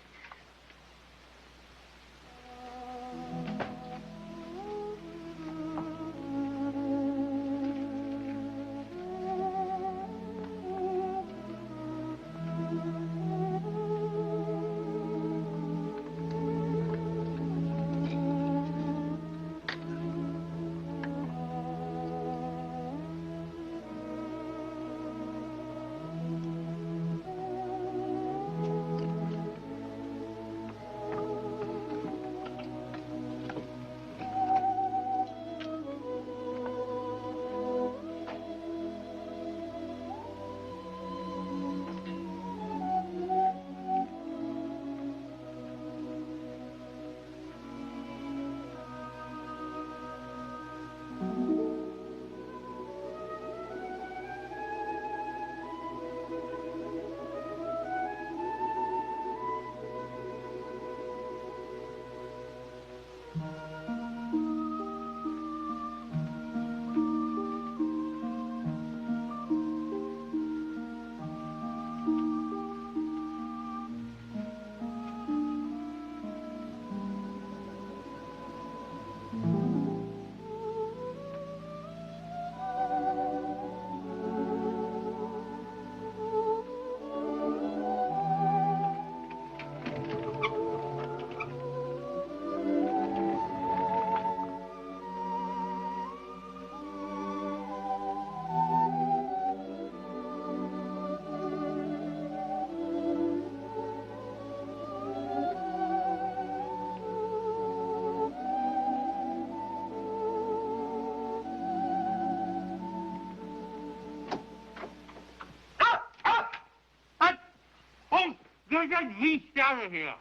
Get yeast out of here.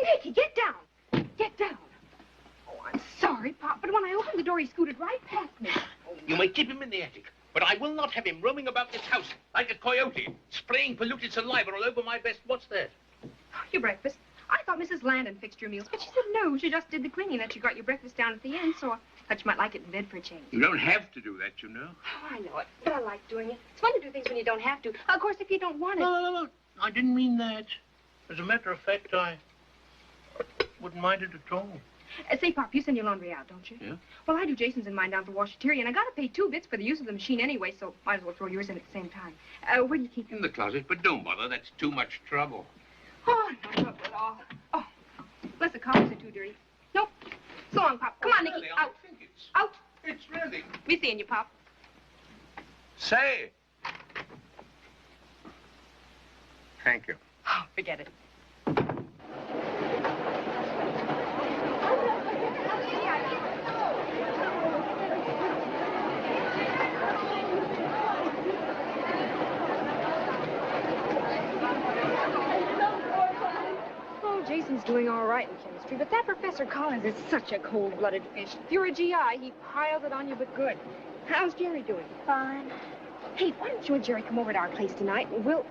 Nicky, get down. Get down. Oh, I'm sorry, Pop, but when I opened the door, he scooted right past me. You may keep him in the attic, but I will not have him roaming about this house like a coyote, spraying polluted saliva all over my best. What's that? Your breakfast. I thought Mrs. Landon fixed your meals, but she said no. She just did the cleaning, that she got your breakfast down at the end, so I thought you might like it in bed for a change. You don't have to do that, you know. Oh, I know it, but I like doing it. It's fun to do things when you don't have to. Of course, if you don't want it. No. I didn't mean that. As a matter of fact, I wouldn't mind it at all. Say, Pop, you send your laundry out, don't you? Yeah? Well, I do Jason's and mine down for washateria, and I gotta pay 2 bits for the use of the machine anyway, so might as well throw yours in at the same time. Where do you keep them? In the closet, but don't bother. That's too much trouble. Oh, no trouble at all. Oh, bless the covers are too dirty. Nope. So long, Pop. Come on, Nicky. Really, Out. I think it's... Out. It's really... Be seeing you, Pop. Say. Thank you. Oh, forget it. Oh, Jason's doing all right in chemistry. chemistry, but that Professor Collins is such a cold-blooded fish. If you're a GI, he piles it on you, but good. How's Jerry doing? Fine. Hey, why don't you and Jerry come over to our place tonight? We'll...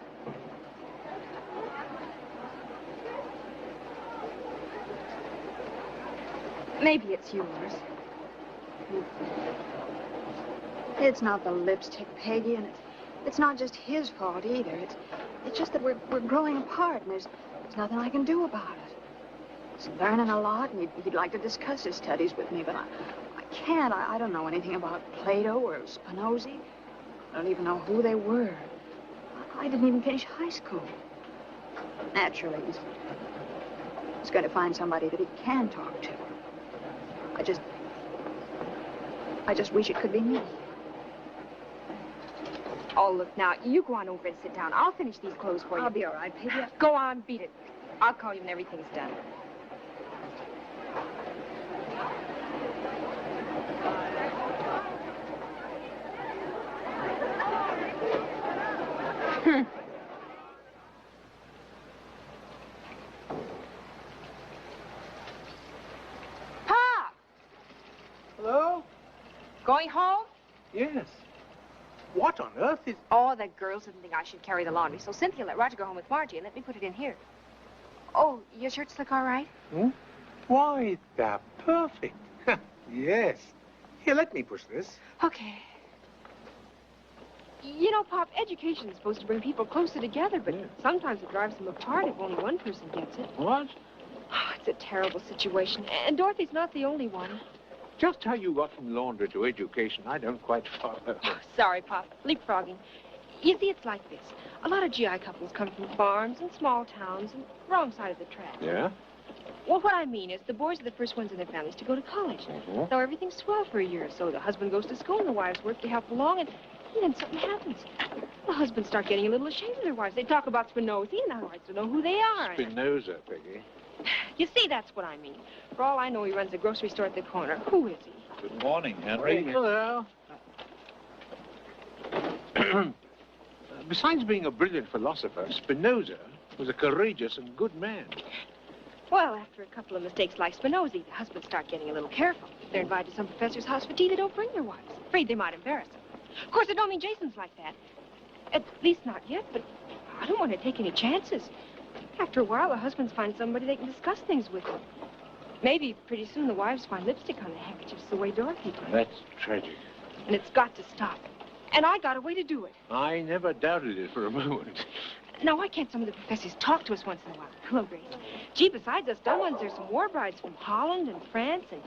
Maybe it's yours. It's not the lipstick, Peggy, and it's not just his fault either. It's just that we're growing apart, and there's nothing I can do about it. He's learning a lot, and he'd like to discuss his studies with me, but I can't. I don't know anything about Plato or Spinoza. I don't even know who they were. I didn't even finish high school. Naturally, he's going to find somebody that he can talk to. I just wish it could be me. Oh, look, now, you go on over and sit down. I'll finish these clothes for you. I'll be all right, Peggy. Go on, beat it. I'll call you when everything's done. Pop! Hello? Going home? Yes. What on earth is... Oh, the girls didn't think I should carry the laundry, so Cynthia let Roger go home with Margie and let me put it in here. Oh, your shirts look all right? Hmm? Why, they're perfect. Yes. Here, let me push this. Okay. You know, Pop, education's supposed to bring people closer together, but sometimes it drives them apart if only one person gets it. What? Oh, it's a terrible situation, and Dorothy's not the only one. Just how you got from laundry to education, I don't quite follow. Oh, sorry, Pop. Leapfrogging. You see, it's like this. A lot of GI couples come from farms and small towns and wrong side of the track. Yeah? Well, what I mean is the boys are the first ones in their families to go to college. So everything's swell for a year or so. The husband goes to school and the wives work to help along, and then something happens. The husbands start getting a little ashamed of their wives. They talk about Spinoza, and the wives don't know who they are. Spinoza, Peggy. You see, that's what I mean. For all I know, he runs a grocery store at the corner. Who is he? Good morning, Henry. Hello. Besides being a brilliant philosopher, Spinoza was a courageous and good man. Well, after a couple of mistakes like Spinoza, the husbands start getting a little careful. If they're invited to some professor's house for tea, they don't bring their wives. Afraid they might embarrass them. Of course, I don't mean Jason's like that. At least not yet, but I don't want to take any chances. After a while, the husbands find somebody they can discuss things with them. Maybe pretty soon the wives find lipstick on the handkerchiefs the way Dorothy did. That's tragic. And it's got to stop. And I got a way to do it. I never doubted it for a moment. Now, why can't some of the professors talk to us once in a while? Hello, Grace. Gee, besides us dumb ones, there's some war brides from Holland and France, and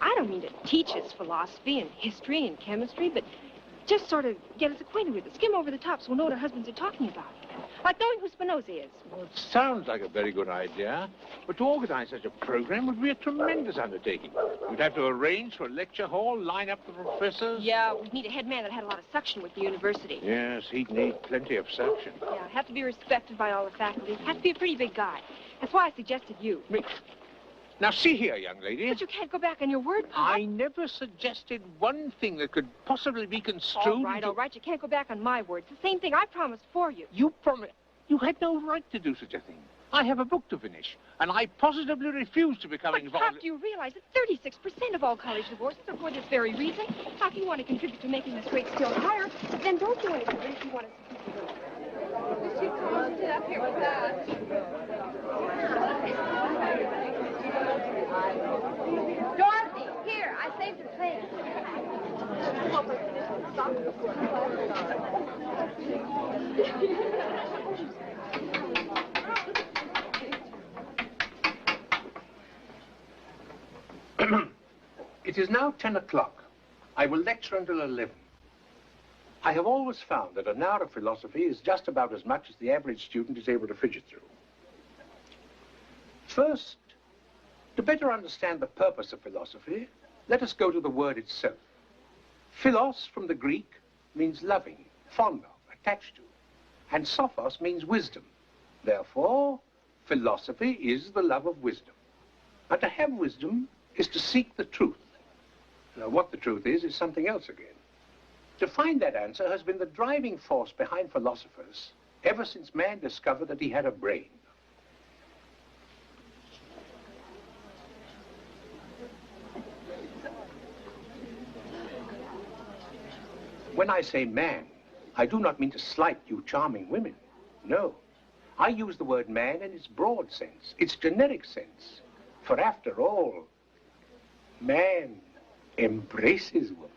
I don't mean to teach us philosophy and history and chemistry, but just sort of get us acquainted with it. Skim over the top so we'll know what our husbands are talking about. Like knowing who Spinoza is. Well, it sounds like a very good idea, but to organize such a program would be a tremendous undertaking. You'd have to arrange for a lecture hall, line up the professors. Yeah, we'd need a head man that had a lot of suction with the university. Yes, he'd need plenty of suction. Yeah, have to be respected by all the faculty. Have to be a pretty big guy. That's why I suggested you. Me. Now, see here, young lady. But you can't go back on your word, Pop. I never suggested one thing that could possibly be construed All right. You can't go back on my word. It's the same thing I promised for you. You promised... You had no right to do such a thing. I have a book to finish, and I positively refuse to become involved... Pop, do you realize that 36% of all college divorces are for this very reason? Now, if you want to contribute to making this rate still higher, then don't do anything if you want to... Sit up here with that. Dorothy, here, I saved a plate. It is now 10 o'clock. I will lecture until 11. I have always found that an hour of philosophy is just about as much as the average student is able to fidget through. First, to better understand the purpose of philosophy, let us go to the word itself. Philos, from the Greek, means loving, fond of, attached to. And sophos means wisdom. Therefore, philosophy is the love of wisdom. And to have wisdom is to seek the truth. Now, what the truth is something else again. To find that answer has been the driving force behind philosophers ever since man discovered that he had a brain. When I say man, I do not mean to slight you charming women. No. I use the word man in its broad sense, its generic sense. For after all, man embraces woman.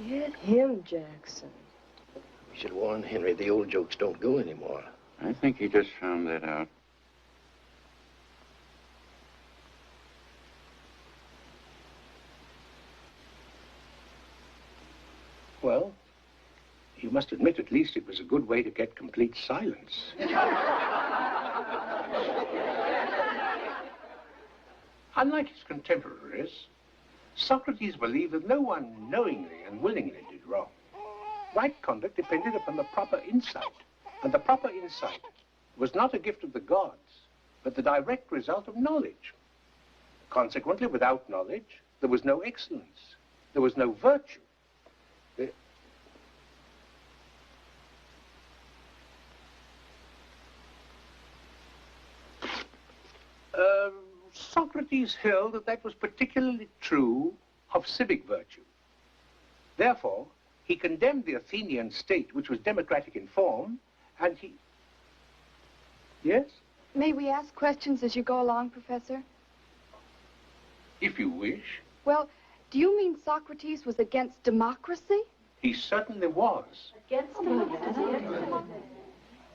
Get him, Jackson. We should warn Henry the old jokes don't go anymore. I think he just found that out. Well, you must admit at least it was a good way to get complete silence. Unlike his contemporaries, Socrates believed that no one knowingly and willingly did wrong. Right conduct depended upon the proper insight, and the proper insight was not a gift of the gods, but the direct result of knowledge. Consequently, without knowledge, there was no excellence, there was no virtue. Socrates held that that was particularly true of civic virtue. Therefore, he condemned the Athenian state, which was democratic in form, and he... Yes? May we ask questions as you go along, Professor? If you wish. Well, do you mean Socrates was against democracy? He certainly was. Against democracy?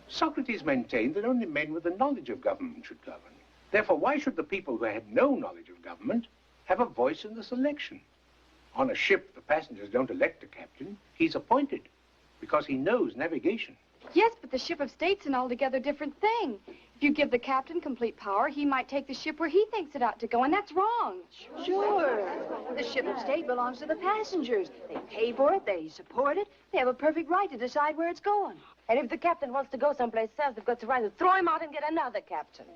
Socrates maintained that only men with the knowledge of government should govern. Therefore, why should the people who had no knowledge of government have a voice in the selection? On a ship, the passengers don't elect a captain. He's appointed because he knows navigation. Yes, but the ship of state's an altogether different thing. If you give the captain complete power, he might take the ship where he thinks it ought to go, and that's wrong. Sure. The ship of state belongs to the passengers. They pay for it, they support it. They have a perfect right to decide where it's going. And if the captain wants to go someplace else, they've got the right to throw him out and get another captain.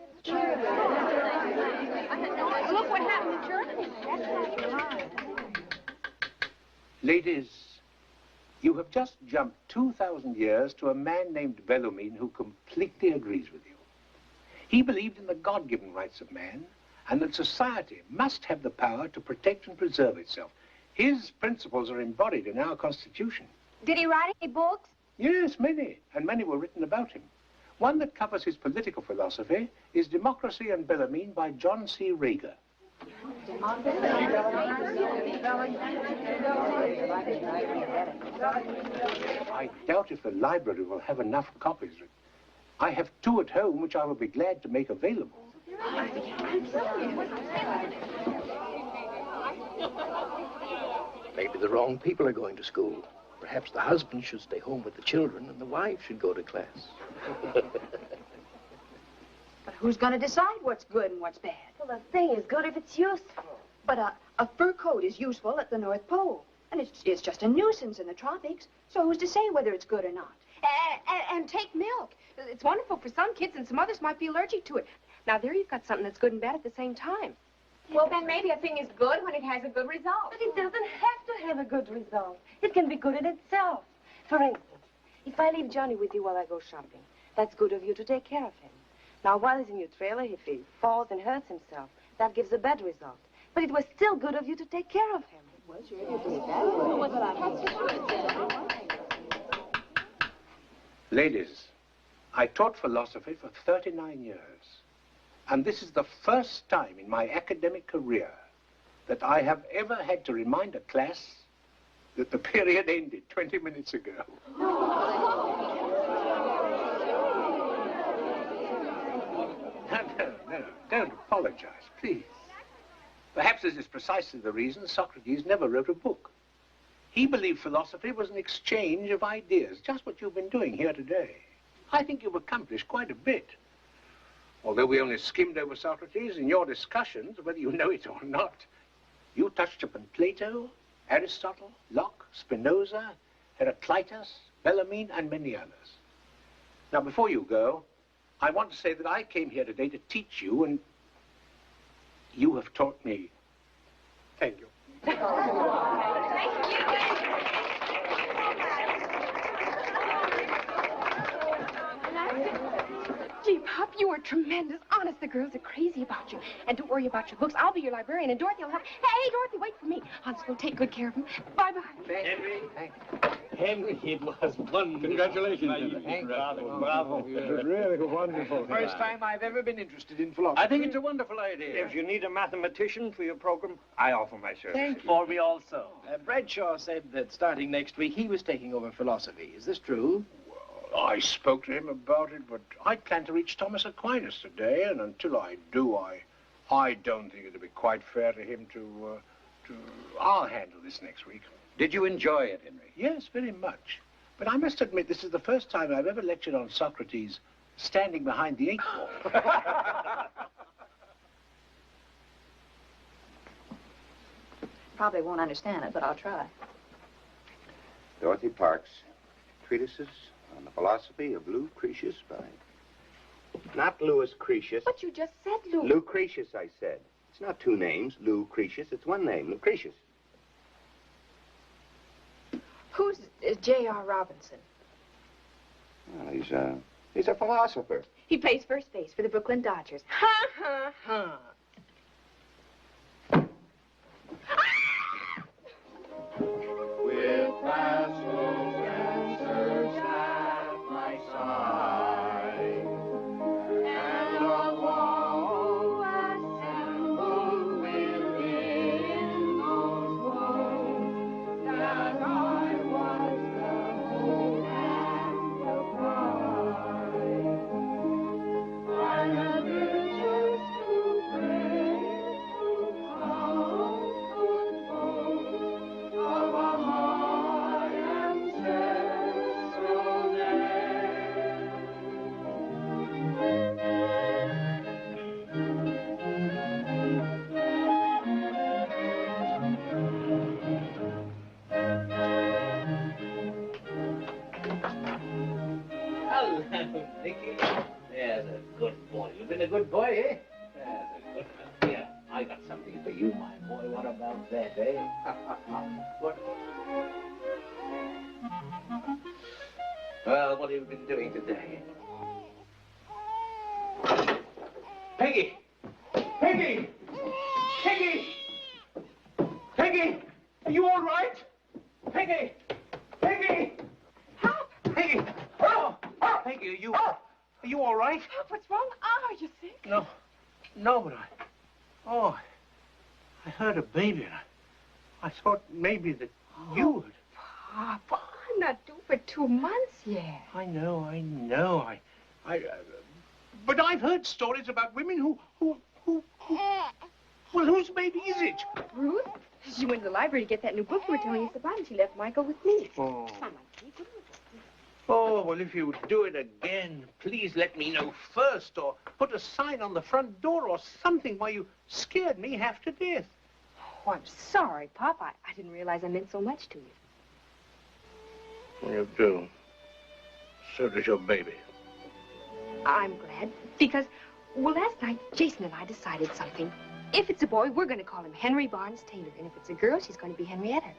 Look what happened in Germany. Ladies, you have just jumped 2,000 years to a man named Bellarmine who completely agrees with you. He believed in the God-given rights of man and that society must have the power to protect and preserve itself. His principles are embodied in our Constitution. Did he write any books? Yes, many, and many were written about him. One that covers his political philosophy is Democracy and Bellarmine by John C. Rager. I doubt if the library will have enough copies. I have 2 at home which I will be glad to make available. Maybe the wrong people are going to school. Perhaps the husband should stay home with the children and the wife should go to class. But who's going to decide what's good and what's bad? Well, the thing is good if it's useful. But a fur coat is useful at the North Pole. And it's just a nuisance in the tropics. So who's to say whether it's good or not? And take milk. It's wonderful for some kids, and some others might be allergic to it. Now, there you've got something that's good and bad at the same time. Well, then maybe a thing is good when it has a good result. But it doesn't have to have a good result. It can be good in itself. For instance, if I leave Johnny with you while I go shopping, that's good of you to take care of him. Now, while he's in your trailer, if he falls and hurts himself, that gives a bad result. But it was still good of you to take care of him. Ladies, I taught philosophy for 39 years. And this is the first time in my academic career that I have ever had to remind a class that the period ended 20 minutes ago. No, don't apologize, please. Perhaps this is precisely the reason Socrates never wrote a book. He believed philosophy was an exchange of ideas, just what you've been doing here today. I think you've accomplished quite a bit. Although we only skimmed over Socrates, in your discussions, whether you know it or not, you touched upon Plato, Aristotle, Locke, Spinoza, Heraclitus, Bellarmine, and many others. Now, before you go, I want to say that I came here today to teach you, and you have taught me. Thank you. Gee, Pop, you were tremendous. Honest, the girls are crazy about you. And don't worry about your books. I'll be your librarian, and Dorothy will help. Hey, Dorothy, wait for me. Hans will take good care of him. Bye-bye. Henry. Henry, it was wonderful. Congratulations, Henry. Thank you. Bravo. It was really wonderful. First time I've ever been interested in philosophy. I think it's a wonderful idea. If you need a mathematician for your program, I offer my service. Thank you. For me also. Bradshaw said that starting next week he was taking over philosophy. Is this true? I spoke to him about it, but I plan to reach Thomas Aquinas today, and until I do, I don't think it'll be quite fair to him to I'll handle this next week. Did you enjoy it, Henry? Yes, very much. But I must admit, this is the first time I've ever lectured on Socrates standing behind the 8 ball. Probably won't understand it, but I'll try. Dorothy Parks, treatises on the philosophy of Lucretius by... Not Louis Cretius. But you just said Lou. Lucretius, I said. It's not 2 names, Lucretius. It's 1 name, Lucretius. Who's J.R. Robinson? Well, he's a philosopher. He plays first base for the Brooklyn Dodgers. Ha, ha, ha. With tassels and serfs at my side, and a wall assembled within those walls, that I was the hope and the pride. I have riches to praise, to comfort foes of a high ancestral name. Hello, Nicky. There's a good boy. You've been a good boy, eh? There's a good one. Here, I got something for you, my boy. What about that, eh? What? Well, what have you been doing today? Peggy! Peggy! Peggy! Peggy! Are you all right? Peggy! Peggy! Pop! Peggy! Oh! Peggy, are you all right? Pop, what's wrong? Are you sick? No, but I heard a baby, and I thought maybe that you would. Pop, I'm not due for 2 months yet. I know. But I've heard stories about women who, well, whose baby is it? Ruth? She went to the library to get that new book you were telling us about, and she left Michael with me. Oh. Come on, Kate. Oh, well, if you do it again, please let me know first, or put a sign on the front door or something. Why, you scared me half to death. Oh, I'm sorry, Pop. I didn't realize I meant so much to you. You do. So does your baby. I'm glad, because, well, last night, Jason and I decided something. If it's a boy, we're going to call him Henry Barnes Taylor, and if it's a girl, she's going to be Henrietta.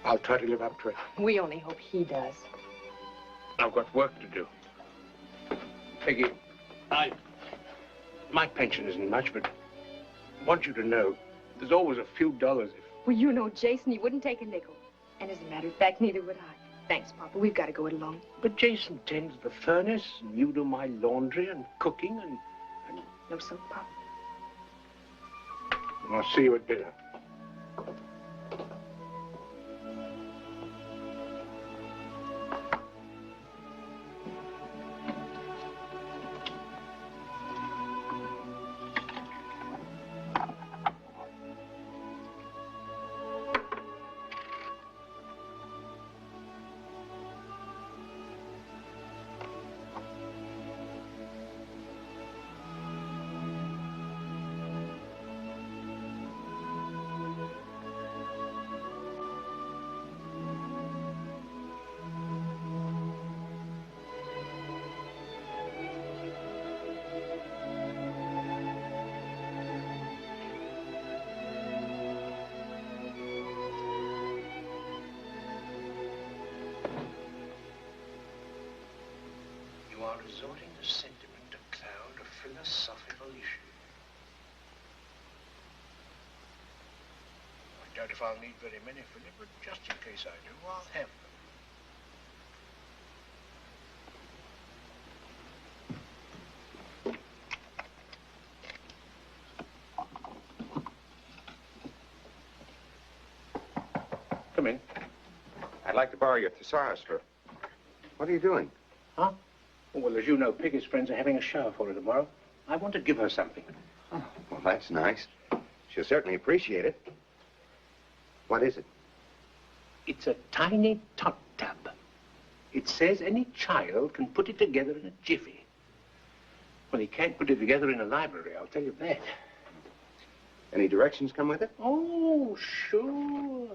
I'll try to live up to it. We only hope he does. I've got work to do. Peggy, my pension isn't much, but I want you to know there's always a few dollars if... Well, you know, Jason, he wouldn't take a nickel. And as a matter of fact, neither would I. Thanks, Papa. We've got to go it alone. But Jason tends the furnace, and you do my laundry and cooking and... No soap, Papa. I'll see you at dinner. resorting to sentiment to cloud a philosophical issue. I doubt if I'll need very many, Philip, but just in case I do, I'll have them. Come in. I'd like to borrow your thesaurus for... What are you doing? Huh? Well, as you know, Peggy's friends are having a shower for her tomorrow. I want to give her something. Oh, well, that's nice. She'll certainly appreciate it. What is it? It's a tiny tot tub. It says any child can put it together in a jiffy. Well, he can't put it together in a library, I'll tell you that. Any directions come with it? Oh, sure.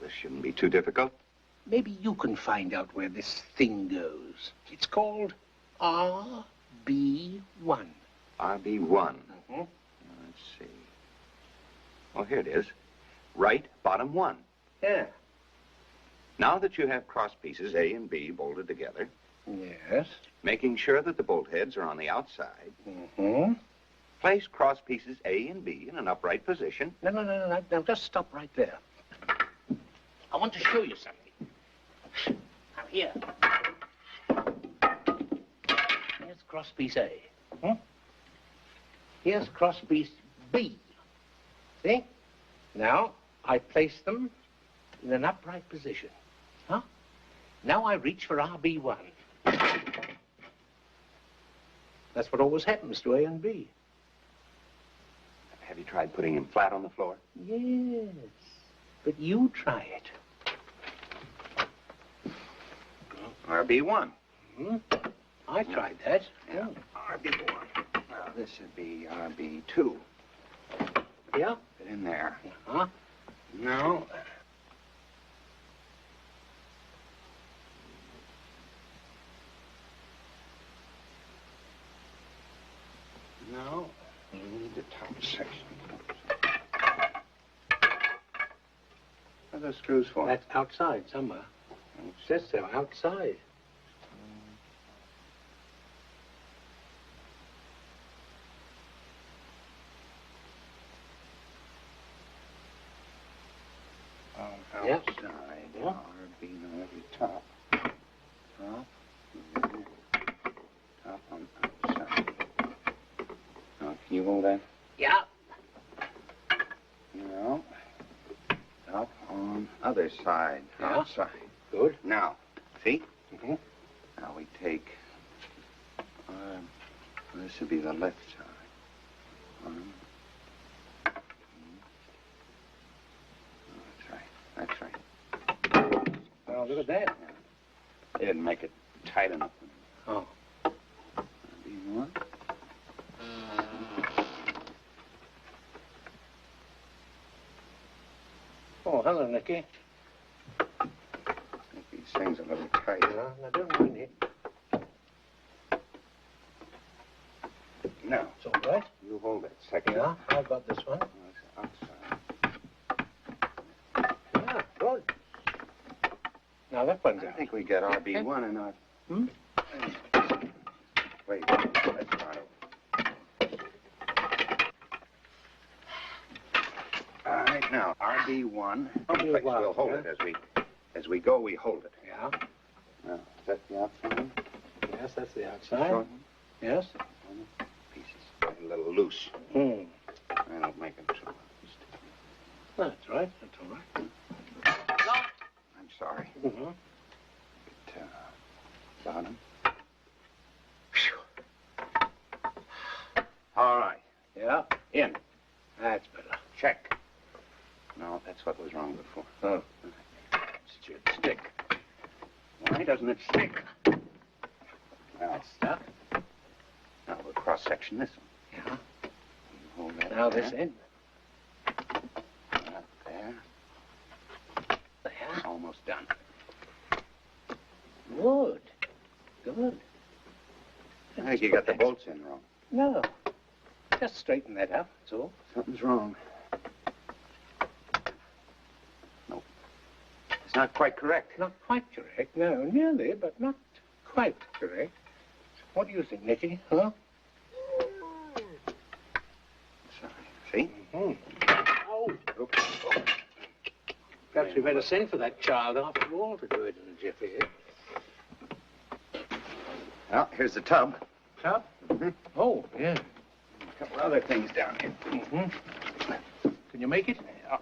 This shouldn't be too difficult. Maybe you can find out where this thing goes. It's called RB1. RB1. Mm-hmm. Let's see. Oh, here it is. Right bottom one. Yeah. Now that you have cross pieces A and B bolted together. Yes. Making sure that the bolt heads are on the outside. Mm-hmm. Place cross pieces A and B in an upright position. No. Just stop right there. I want to show you something. Now, here. Here's cross piece A. Here's cross piece B. See? Now, I place them in an upright position. Huh? Now I reach for RB1. That's what always happens to A and B. Have you tried putting him flat on the floor? Yes. But you try it. RB1. Hmm? I tried that. Yeah. RB1. Now, this would be RB2. Yeah? Get in there. Uh-huh. No. No. You need the top section. What are those screws for? That's outside somewhere. It says so, outside. Outside. Yeah. RB, no, every top. Top on outside. Now, can you hold that? Yeah. No. Top on other side. Yeah. Outside. Good. Now, see? Mm-hmm. Now we take, this would be the left side. That's right. Oh, look at that. They didn't make it tight enough. Oh. RB1. Oh, hello, Nicky. These things are a little tight. No, don't mind it. Now, it's all right. You hold that second. Yeah, I've got this one. Outside. Yeah, good. Now that one's out. I think we got RB1 and our... Wait, let's start over. All right, now, RB1. RB1, We'll hold yeah. it as we go, we hold it. Yeah. Now, is that the outside? Yes, that's the outside. Short Yes. pieces. A little loose. Hmm. I don't make them so. That's right. That's all right. I'm sorry. Mm-hmm. Bottom. All right. Yeah. In. That's better. Check. No, that's what was wrong before. Oh. It should stick. Why doesn't it stick? Now, stuck. Now we'll cross-section this one. Yeah. You hold that Now there. this end. Up there. There. Almost done. Good. Good. I think you got the bolts in wrong. No. Just straighten that up, that's all. Something's wrong. Nope. not quite correct. Not quite correct, no. Nearly, but not quite correct. What do you think, Nicky? Huh? Sorry. See? Mm-hmm. Oh. Oops. Perhaps we better send for that child after all to do it in a jiffy. Well, here's the tub. Tub? Mm-hmm. Oh, yeah. A couple other things down here. Mm-hmm. Can you make it? Yeah.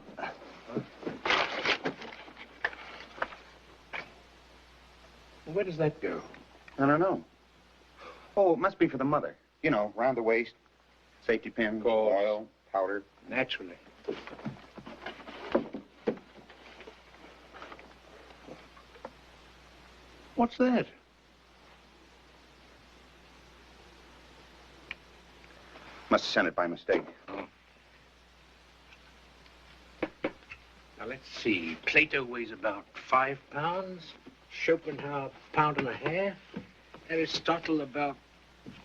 Where does that go? I don't know. Oh, it must be for the mother. You know, round the waist, safety pin, oil, powder. Naturally. What's that? Must have sent it by mistake. Oh. Now, let's see. Plato weighs about 5 pounds. Schopenhauer, 1.5 pounds. Aristotle about...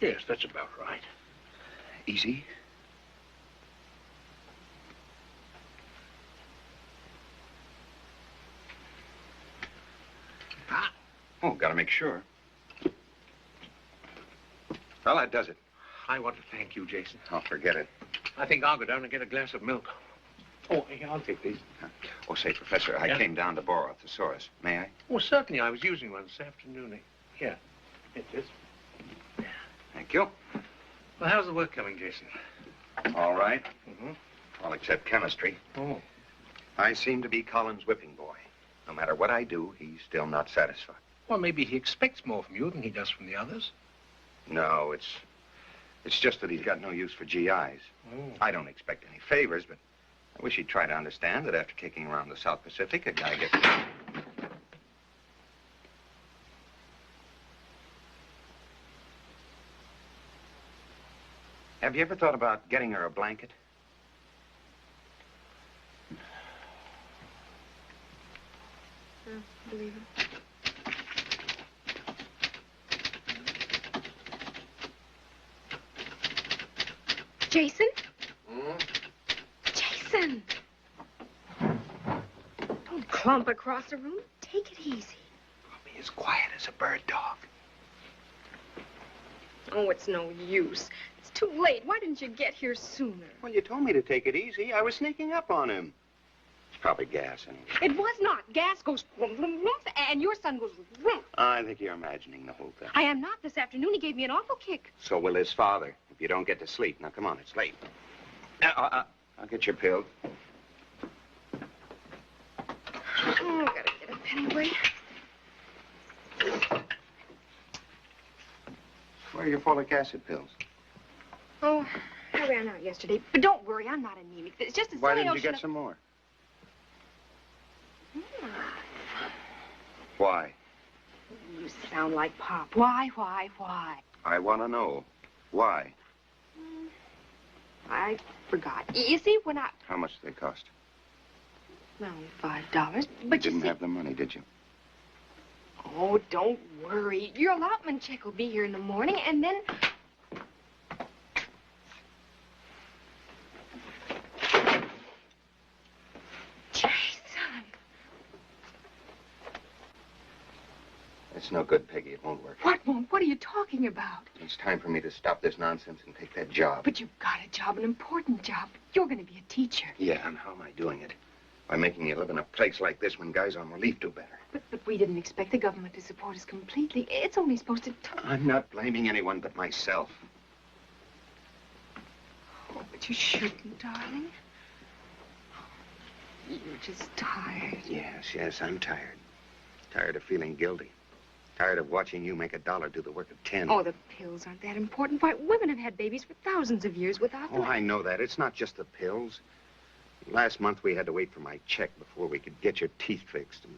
Yes, that's about right. Easy. Ah. Oh, gotta make sure. Well, that does it. I want to thank you, Jason. Oh, forget it. I think I'll go down and get a glass of milk. Oh, here, I'll take these. Oh, say, Professor, I came down to borrow a thesaurus. May I? Oh, certainly. I was using one this afternoon. Here. It is. Thank you. Well, how's the work coming, Jason? All right. Mm-hmm. All except chemistry. Oh. I seem to be Colin's whipping boy. No matter what I do, he's still not satisfied. Well, maybe he expects more from you than he does from the others. No, it's just that he's got no use for GIs. Oh. I don't expect any favors, but I wish he'd try to understand that after kicking around the South Pacific, a guy gets... Have you ever thought about getting her a blanket? I believe it. Jason? Jason! Don't clump across the room. Take it easy. I'll be as quiet as a bird dog. Oh, it's no use. It's too late. Why didn't you get here sooner? Well, you told me to take it easy. I was sneaking up on him. It's probably gas, anyway. It was not. Gas goes vroom, vroom, vroom, and your son goes vroom. I think you're imagining the whole thing. I am not. This afternoon he gave me an awful kick. So will his father, if you don't get to sleep. Now, come on, it's late. I'll get your pill. Oh, gotta get up anyway. Where are your folic acid pills? Oh, I ran out yesterday. But don't worry, I'm not anemic. It's just a Why silly didn't you notion get some more? of... Why? You sound like Pop. Why? I want to know. Why? I forgot. You see, when I... How much do they cost? Well, $5. But you didn't have the money, did you? Oh, don't worry. Your allotment check will be here in the morning, and then... Jason! It's no good, Peggy. It won't work. What won't? What are you talking about? It's time for me to stop this nonsense and take that job. But you've got a job, an important job. You're going to be a teacher. Yeah, and how am I doing it? By making you live in a place like this when guys on relief do better. But we didn't expect the government to support us completely. It's only supposed to... I'm not blaming anyone but myself. Oh, but you shouldn't, darling. You're just tired. Yes, I'm tired. Tired of feeling guilty. Tired of watching you make $1 do the work of 10. Oh, the pills aren't that important. Why, women have had babies for thousands of years without them. Oh, I know that. It's not just the pills. Last month, we had to wait for my check before we could get your teeth fixed. And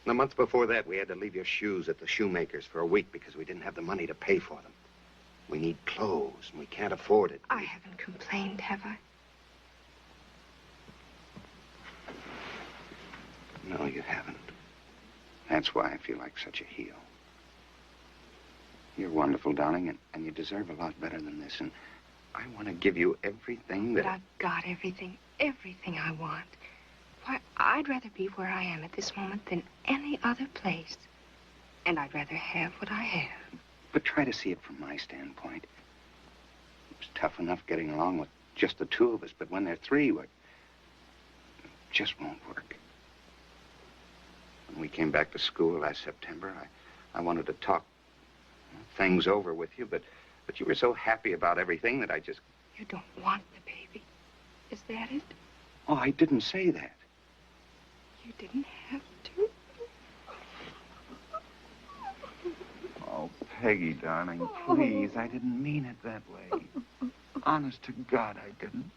the month before that, we had to leave your shoes at the shoemaker's for a week because we didn't have the money to pay for them. We need clothes, and we can't afford it. I haven't complained, have I? No, you haven't. That's why I feel like such a heel. You're wonderful, darling, and you deserve a lot better than this, and I want to give you everything that... But I've got everything I want. Why, I'd rather be where I am at this moment than any other place. And I'd rather have what I have. But try to see it from my standpoint. It's tough enough getting along with just the two of us, but when they're three, it just won't work. When we came back to school last September, I wanted to talk things over with you, but you were so happy about everything that I just... You don't want the baby. Is that it? Oh, I didn't say that. You didn't have to. Oh, Peggy, darling, please. I didn't mean it that way. Honest to God, I didn't.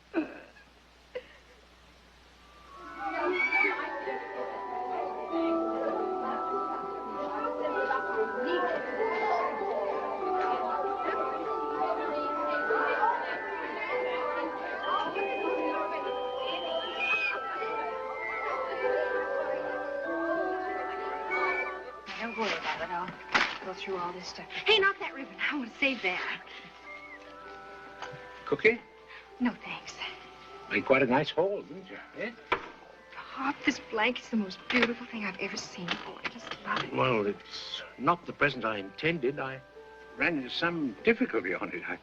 Don't worry about it. I'll go through all this stuff. Hey, not that ribbon. I want to save that. Cookie? No, thanks. Made quite a nice haul, didn't you? Eh? Pop, this blanket's the most beautiful thing I've ever seen. Oh, I just love it. Well, it's not the present I intended. I ran into some difficulty on it. I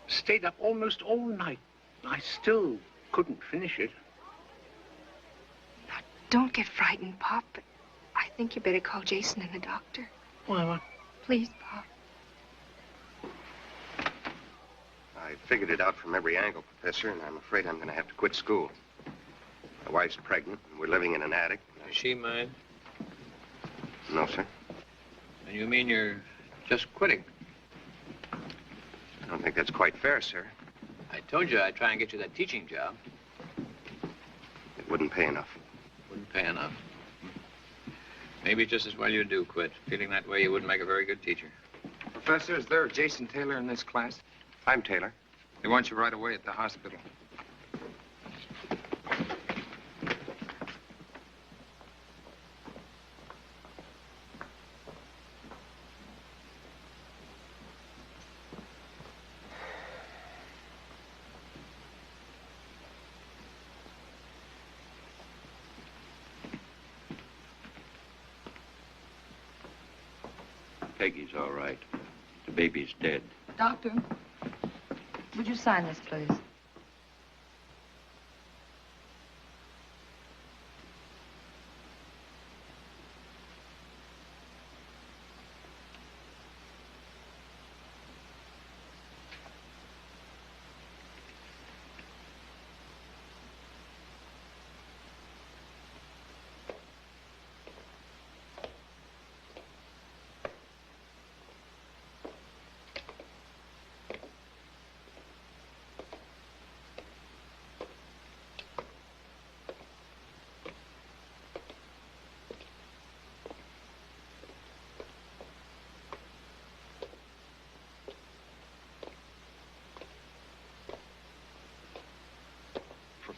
stayed up almost all night. I still couldn't finish it. Now, don't get frightened, Pop, but I think you better call Jason and the doctor. Why, what? Please, Pop. I figured it out from every angle, Professor, and I'm afraid I'm going to have to quit school. My wife's pregnant, and we're living in an attic. Does she mind? No, sir. And you mean you're just quitting? I don't think that's quite fair, sir. I told you I'd try and get you that teaching job. It wouldn't pay enough. Wouldn't pay enough. Maybe just as well you do quit. Feeling that way, you wouldn't make a very good teacher. Professor, is there a Jason Taylor in this class? I'm Taylor. They want you right away at the hospital. Peggy's all right. The baby's dead. Doctor, would you sign this, please?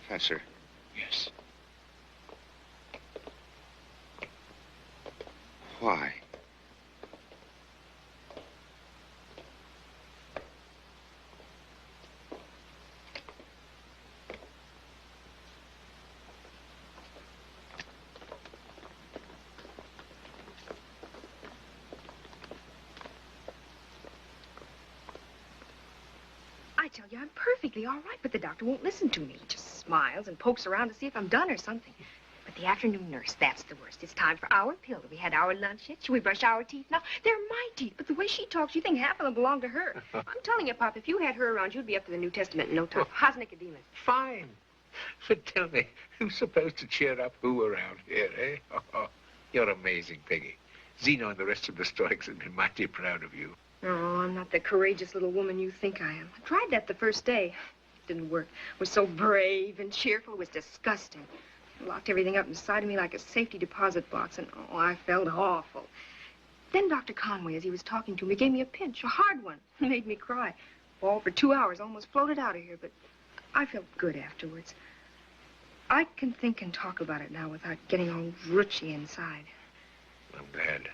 Professor. Yes. Why? I tell you, I'm perfectly all right, but the doctor won't listen to me. He just smiles and pokes around to see if I'm done or something. But the afternoon nurse, that's the worst. It's time for our pill. Have we had our lunch yet? Should we brush our teeth now? They're my teeth, but the way she talks, you think half of them belong to her. I'm telling you, Pop, if you had her around, you'd be up to the New Testament in no time. How's Nicodemus? Fine. But tell me, who's supposed to cheer up who around here, eh? Oh, you're amazing, Peggy. Zeno and the rest of the Stoics have been mighty proud of you. Oh, I'm not the courageous little woman you think I am. I tried that the first day. It didn't work. I was so brave and cheerful. It was disgusting. It locked everything up inside of me like a safety deposit box, and oh, I felt awful. Then Dr. Conway, as he was talking to me, gave me a pinch, a hard one. It made me cry. All for 2 hours, almost floated out of here, but I felt good afterwards. I can think and talk about it now without getting all roochy inside. I'm glad.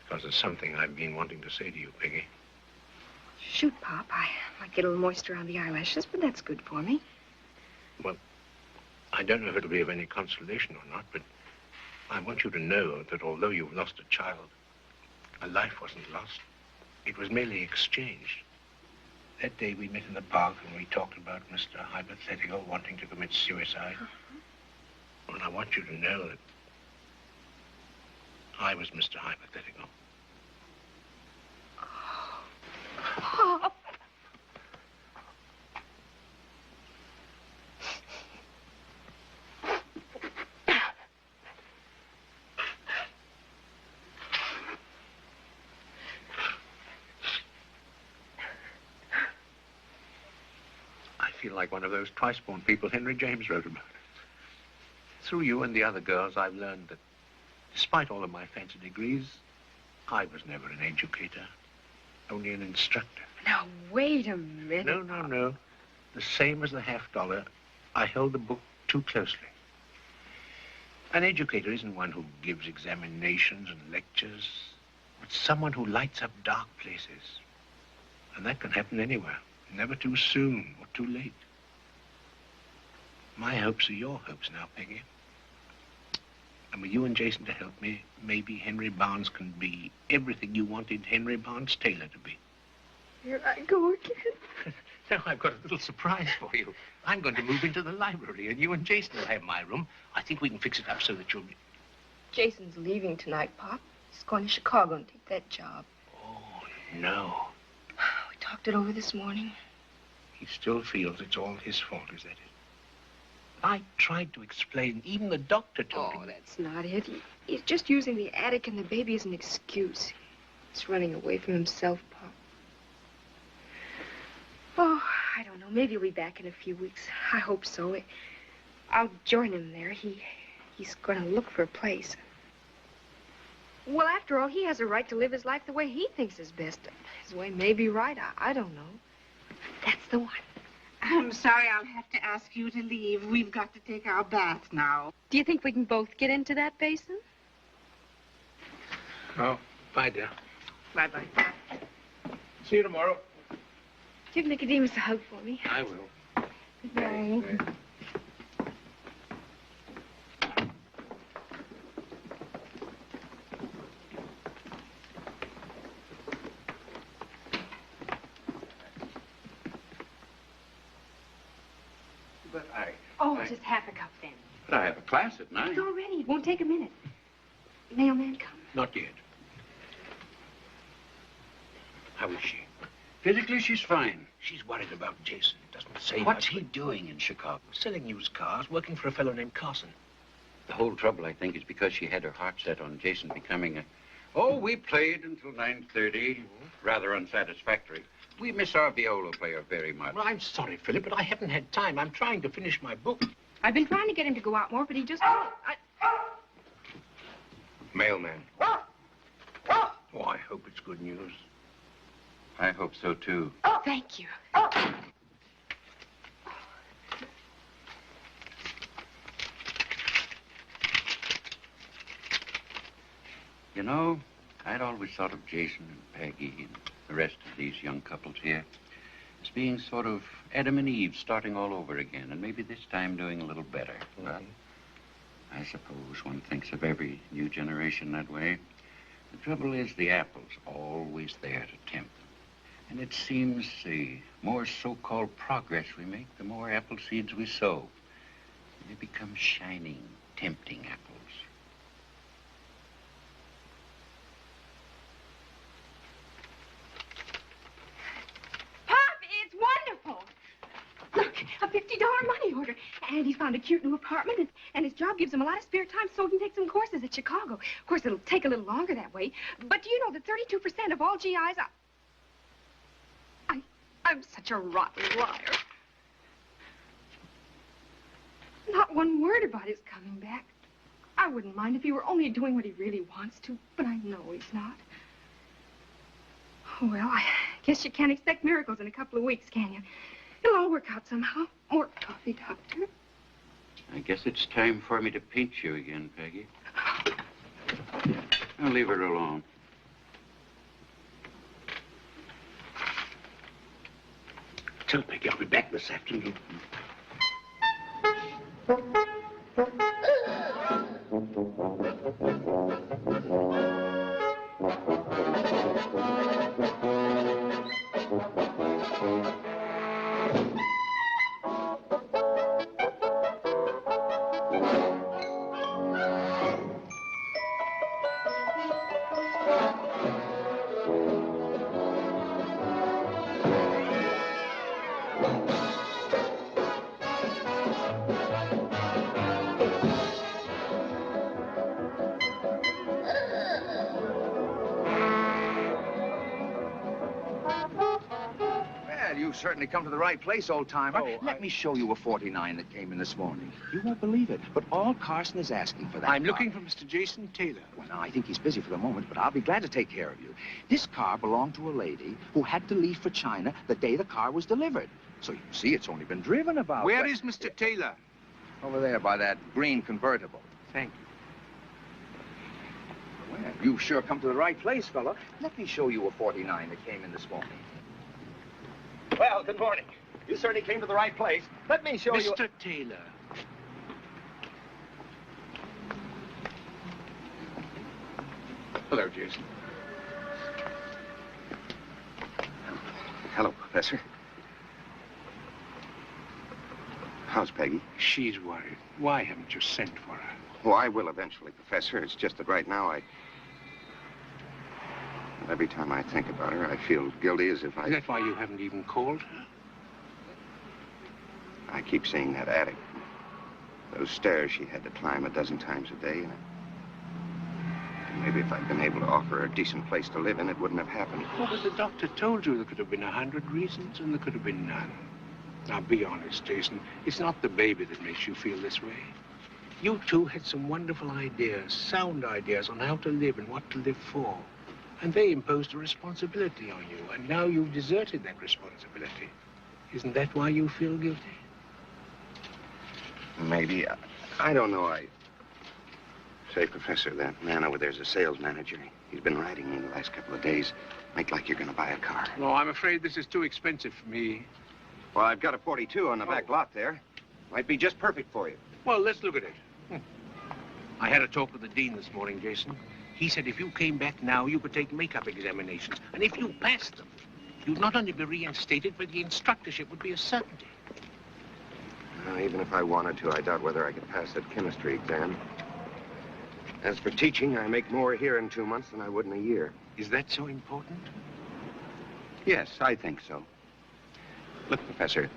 Because there's something I've been wanting to say to you, Peggy. Shoot, Pop. I might get a little moisture around the eyelashes, but that's good for me. Well, I don't know if it'll be of any consolation or not, but I want you to know that although you've lost a child, a life wasn't lost. It was merely exchanged. That day we met in the park and we talked about Mr. Hypothetical wanting to commit suicide. And I want you to know that I was Mr. Hypothetical. Pop. I feel like one of those twice-born people Henry James wrote about. Through you and the other girls, I've learned that despite all of my fancy degrees, I was never an educator, only an instructor. Now, wait a minute. No. The same as the $50, I held the book too closely. An educator isn't one who gives examinations and lectures, but someone who lights up dark places. And that can happen anywhere, never too soon or too late. My hopes are your hopes now, Peggy. And with you and Jason to help me, maybe Henry Barnes can be everything you wanted Henry Barnes Taylor to be. Here I go again. Now I've got a little surprise for you. I'm going to move into the library, and you and Jason will have my room. I think we can fix it up so that you'll be... Jason's leaving tonight, Pop. He's going to Chicago and take that job. Oh, no. We talked it over this morning. He still feels it's all his fault, is that it? I tried to explain. Even the doctor told him. Oh, that's not it. He's just using the attic and the baby as an excuse. He's running away from himself, Pop. Oh, I don't know. Maybe he'll be back in a few weeks. I hope so. I'll join him there. He's going to look for a place. Well, after all, he has a right to live his life the way he thinks is best. His way may be right. I don't know. That's the one. I'm sorry I'll have to ask you to leave. We've got to take our bath now. Do you think we can both get into that basin? Oh, bye, dear. Bye-bye. See you tomorrow. Give Nicodemus a hug for me. I will. Goodbye. But Just half a cup then. But I have a class at 9. It's all ready. It won't take a minute. Mailman come? Not yet. How is she? Physically, she's fine. She's worried about Jason. Doesn't say What's much, he doing in Chicago? Selling used cars, working for a fellow named Carson. The whole trouble, I think, is because she had her heart set on Jason becoming a... Oh, we played until 9:30. Rather unsatisfactory. We miss our viola player very much. Well, I'm sorry, Philip, but I haven't had time. I'm trying to finish my book. I've been trying to get him to go out more, but he just... Mailman. Oh, I hope it's good news. I hope so, too. Thank you. You know, I'd always thought of Jason and Peggy and the rest of these young couples here as being sort of Adam and Eve starting all over again, and maybe this time doing a little better. But I suppose one thinks of every new generation that way. The trouble is the apple's always there to tempt them. And it seems the more so-called progress we make, the more apple seeds we sow. They become shining, tempting apples. Wonderful. Look, a $50 money order. And he's found a cute new apartment, and his job gives him a lot of spare time so he can take some courses at Chicago. Of course, it'll take a little longer that way. But do you know that 32% of all GIs I'm such a rotten liar. Not one word about his coming back. I wouldn't mind if he were only doing what he really wants to, but I know he's not. Well, I guess you can't expect miracles in a couple of weeks, can you? It'll all work out somehow. More coffee, Doctor. I guess it's time for me to paint you again, Peggy. I'll leave her alone. Tell Peggy I'll be back this afternoon. you've certainly come to the right place, old-timer. Let me show you a 49 that came in this morning. You won't believe it, but all Carson is asking for that I'm car. looking for Mr. Jason Taylor. Well, now, I think he's busy for the moment, but I'll be glad to take care of you. This car belonged to a lady who had to leave for China the day the car was delivered. So you see, it's only been driven about. Where is Mr. Taylor? Over there by that green convertible. Thank you. Well, you've sure come to the right place, fella. Let me show you a 49 that came in this morning. Well, good morning. You certainly came to the right place. Let me show you... Mr. Taylor. Hello, Jason. Hello, Professor. How's Peggy? She's worried. Why haven't you sent for her? Oh, I will eventually, Professor. It's just that right now every time I think about her, I feel guilty as if I... Is that why you haven't even called her? I keep seeing that attic. Those stairs she had to climb a dozen times a day. And maybe if I'd been able to offer her a decent place to live in, it wouldn't have happened. Oh, but the doctor told you there could have been 100 reasons, and there could have been none. Now, be honest, Jason. It's not the baby that makes you feel this way. You two had some wonderful ideas, sound ideas on how to live and what to live for. And they imposed a responsibility on you, and now you've deserted that responsibility. Isn't that why you feel guilty? Maybe. I don't know. Say, Professor, that man over there's a sales manager. He's been writing me the last couple of days. Make like you're going to buy a car. No, I'm afraid this is too expensive for me. Well, I've got a 42 on the back lot there. Might be just perfect for you. Well, let's look at it. I had a talk with the dean this morning, Jason. He said if you came back now, you could take makeup examinations. And if you passed them, you'd not only be reinstated, but the instructorship would be a certainty. Even if I wanted to, I doubt whether I could pass that chemistry exam. As for teaching, I make more here in 2 months than I would in a year. Is that so important? Yes, I think so. Look, Professor,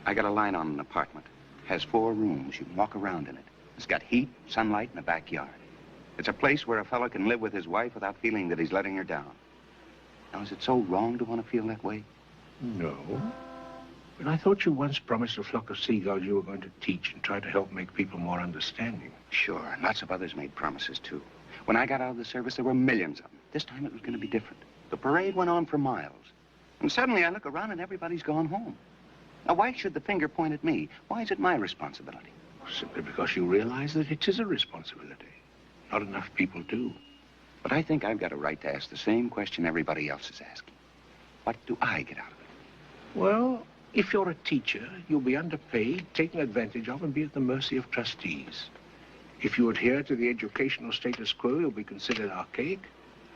I got a line on an apartment. Has 4 rooms. You can walk around in it. It's got heat, sunlight, and a backyard. It's a place where a fellow can live with his wife without feeling that he's letting her down. Now, is it so wrong to want to feel that way? No. But I thought you once promised a flock of seagulls you were going to teach and try to help make people more understanding. Sure, and lots of others made promises, too. When I got out of the service, there were millions of them. This time it was going to be different. The parade went on for miles. And suddenly I look around and everybody's gone home. Now, why should the finger point at me? Why is it my responsibility? Simply because you realize that it is a responsibility. Not enough people do. But I think I've got a right to ask the same question everybody else is asking. What do I get out of it? Well, if you're a teacher, you'll be underpaid, taken advantage of, and be at the mercy of trustees. If you adhere to the educational status quo, you'll be considered archaic.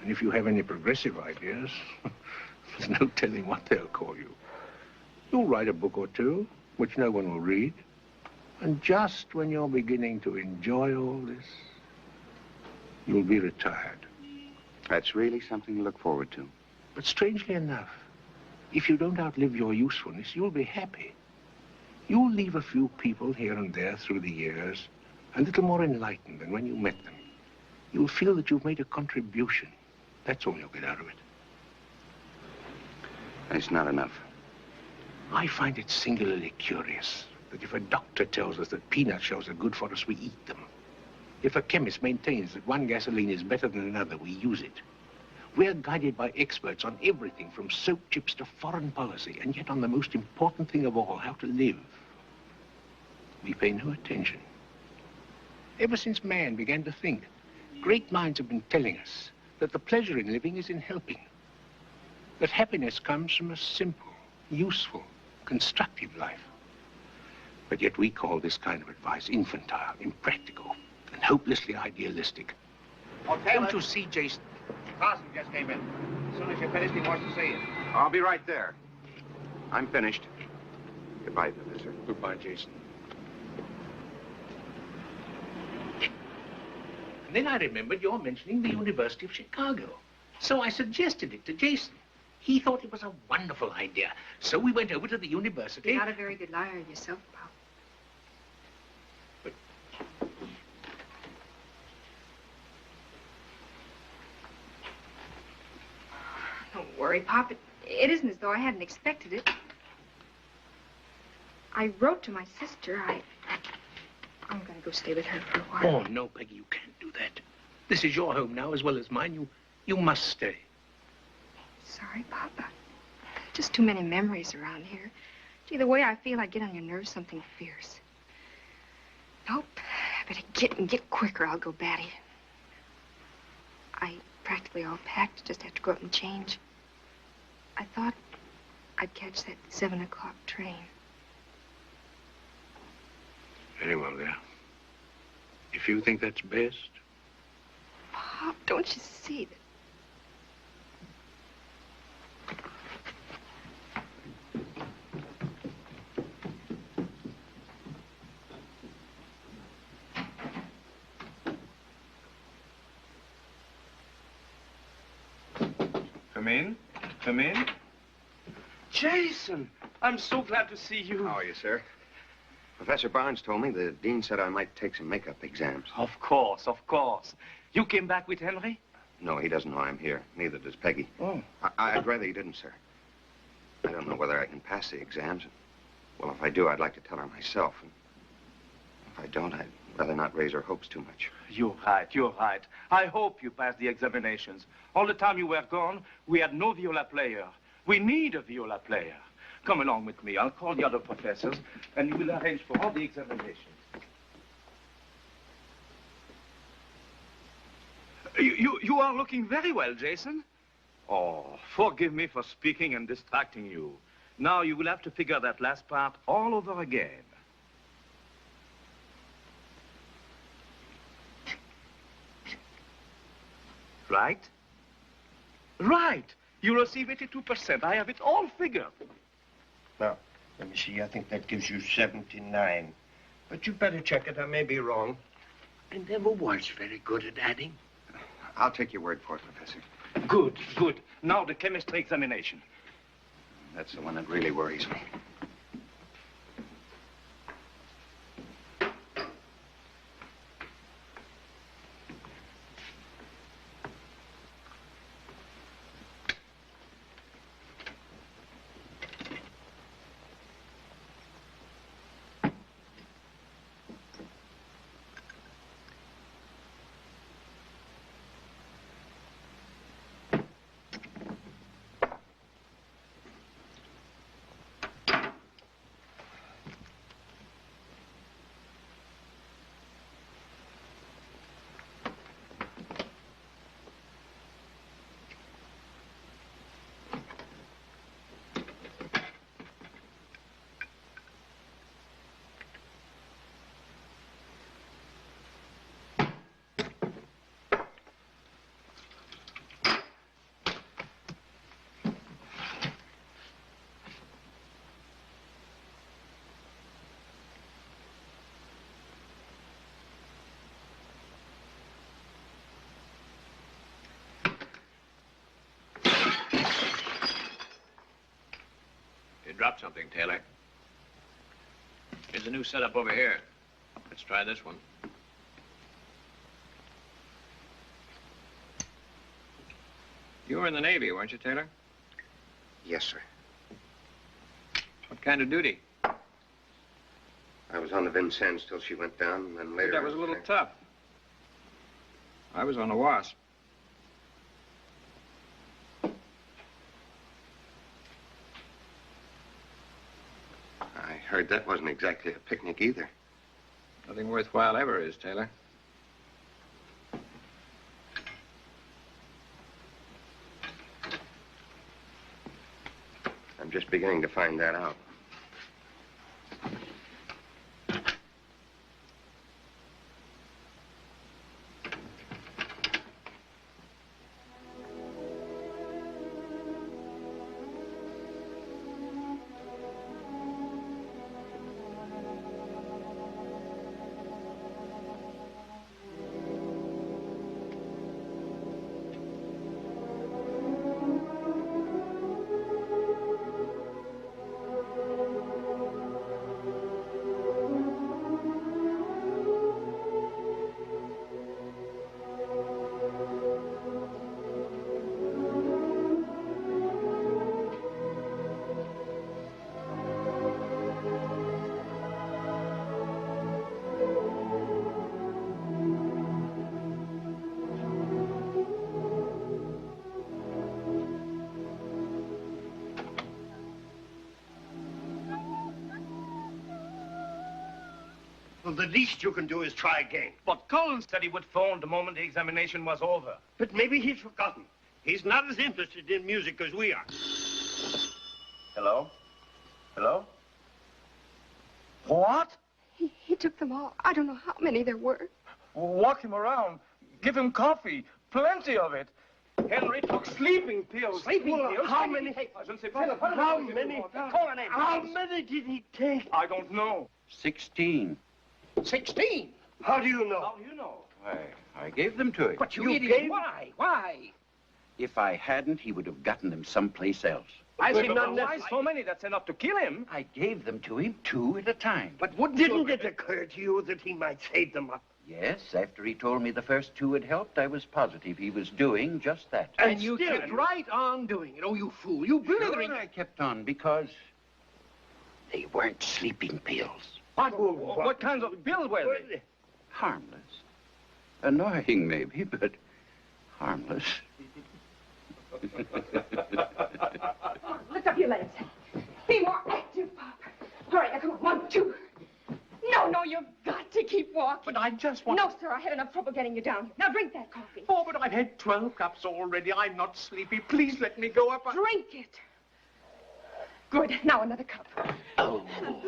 And if you have any progressive ideas, there's no telling what they'll call you. You'll write a book or two, which no one will read. And just when you're beginning to enjoy all this, you'll be retired. That's really something to look forward to. But strangely enough, if you don't outlive your usefulness, you'll be happy. You'll leave a few people here and there through the years a little more enlightened than when you met them. You'll feel that you've made a contribution. That's all you'll get out of it. It's not enough. I find it singularly curious that if a doctor tells us that peanut shells are good for us, we eat them. If a chemist maintains that one gasoline is better than another, we use it. We're guided by experts on everything from soap chips to foreign policy, and yet on the most important thing of all, how to live, we pay no attention. Ever since man began to think, great minds have been telling us that the pleasure in living is in helping, that happiness comes from a simple, useful, constructive life. But yet we call this kind of advice infantile, impractical, and hopelessly idealistic. Oh, Taylor. Don't you see, Jason? Carson just came in. As soon as you're finished, he wants to see you. I'll be right there. I'm finished. Goodbye, Professor. Goodbye, Jason. And then I remembered your mentioning the University of Chicago. So I suggested it to Jason. He thought it was a wonderful idea. So we went over to the university. You're not a very good liar yourself, Pop. Don't worry, Pop. It isn't as though I hadn't expected it. I wrote to my sister. I'm going to go stay with her for a while. Oh, no, Peggy, you can't do that. This is your home now as well as mine. You must stay. Sorry, Papa. Just too many memories around here. Gee, the way I feel, I get on your nerves something fierce. Nope. I better get quicker. I'll go batty. I practically all packed. Just have to go up and change. I thought I'd catch that 7 o'clock train. Very well, dear. If you think that's best. Pop, don't you see that? Come in. Come in. Jason, I'm so glad to see you. How are you, sir? Professor Barnes told me the dean said I might take some makeup exams. Of course, of course. You came back with Henry? No, he doesn't know I'm here. Neither does Peggy. Oh. I'd rather he didn't, sir. I don't know whether I can pass the exams. Well, if I do, I'd like to tell her myself. And if I don't, I'd rather not raise her hopes too much. You're right, you're right. I hope you pass the examinations. All the time you were gone, we had no viola player. We need a viola player. Come along with me. I'll call the other professors, and we will arrange for all the examinations. You are looking very well, Jason. Oh, forgive me for speaking and distracting you. Now you will have to figure that last part all over again. Right? Right. You receive 82%. I have it all figured. Now, let me see. I think that gives you 79. But you better check it. I may be wrong. I never was very good at adding. I'll take your word for it, Professor. Good, good. Now the chemistry examination. That's the one that really worries me. You dropped something, Taylor. Here's a new setup over here. Let's try this one. You were in the Navy, weren't you, Taylor? Yes, sir. What kind of duty? I was on the Vincennes till she went down, and then later... That was a little tough. I was on the Wasp. I heard that wasn't exactly a picnic either. Nothing worthwhile ever is, Taylor. I'm just beginning to find that out. Well, the least you can do is try again. But Collins said he would phone the moment the examination was over. But maybe he's forgotten. He's not as interested in music as we are. Hello? Hello? What? He took them all. I don't know how many there were. Walk him around. Give him coffee. Plenty of it. Henry took sleeping pills. Sleeping pills? How many? How many? How many did he take? I don't know. 16. 16? How do you know? How do you know? Why, I gave them to him. But you gave... Why? Why? If I hadn't, he would have gotten them someplace else. Why so many? That's enough to kill him. I gave them to him 2 at a time. But didn't it occur to you that he might save them up? Yes, after he told me the first 2 had helped, I was positive he was doing just that. And you kept right on doing it. Oh, you fool. You blithering. Sure, I kept on because they weren't sleeping pills. What kinds of pills were they? Harmless. Annoying, maybe, but harmless. Lift up your legs. Be more active, Pop. All right, now come on. 1, 2. No, you've got to keep walking. But I just want... No, sir, I had enough trouble getting you down here. Now drink that coffee. Oh, but I've had 12 cups already. I'm not sleepy. Please let me go up. Drink it. Good. Now another cup. Oh.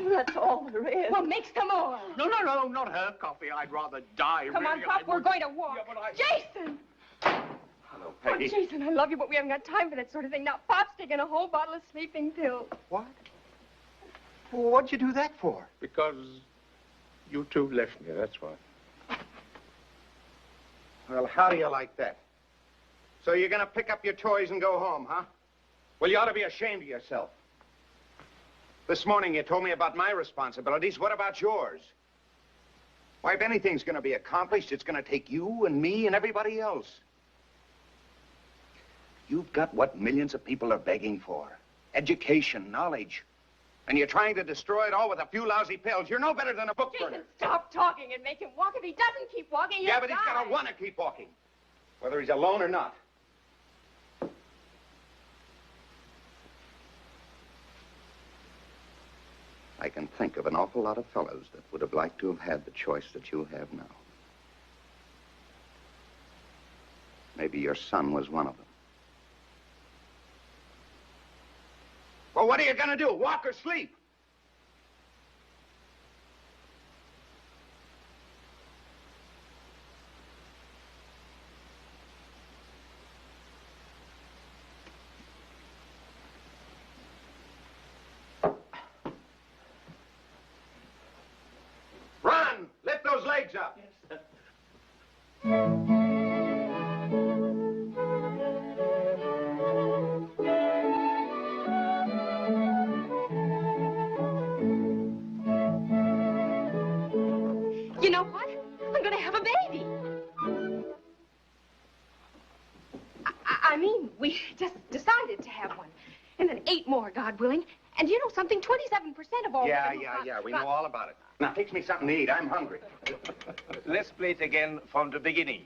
That's all there is. Well, make some more. No, not her coffee. I'd rather die. Come on, Pop, we're going to walk. Jason! Hello, Peggy. Oh, Jason, I love you, but we haven't got time for that sort of thing. Now, Pop's taking a whole bottle of sleeping pills. What? Well, what'd you do that for? Because you 2 left me, that's why. Well, how do you like that? So you're going to pick up your toys and go home, huh? Well, you ought to be ashamed of yourself. This morning you told me about my responsibilities. What about yours? Why, if anything's going to be accomplished, it's going to take you and me and everybody else. You've got what millions of people are begging for. Education, knowledge. And you're trying to destroy it all with a few lousy pills. You're no better than a book burner. Jason, stop talking and make him walk. If he doesn't keep walking, he'll Yeah, but he's die. got to want to keep walking. Whether he's alone or not. I can think of an awful lot of fellows that would have liked to have had the choice that you have now. Maybe your son was one of them. Well, what are you going to do? Walk or sleep? Run! Lift those legs up. Yes, sir. You know what? I'm going to have a baby. I mean, we just decided to have one. And then 8 more, God willing. And you know something? 27% of all... Yeah. We know all about it. Now, fix me something to eat. I'm hungry. Let's play it again from the beginning.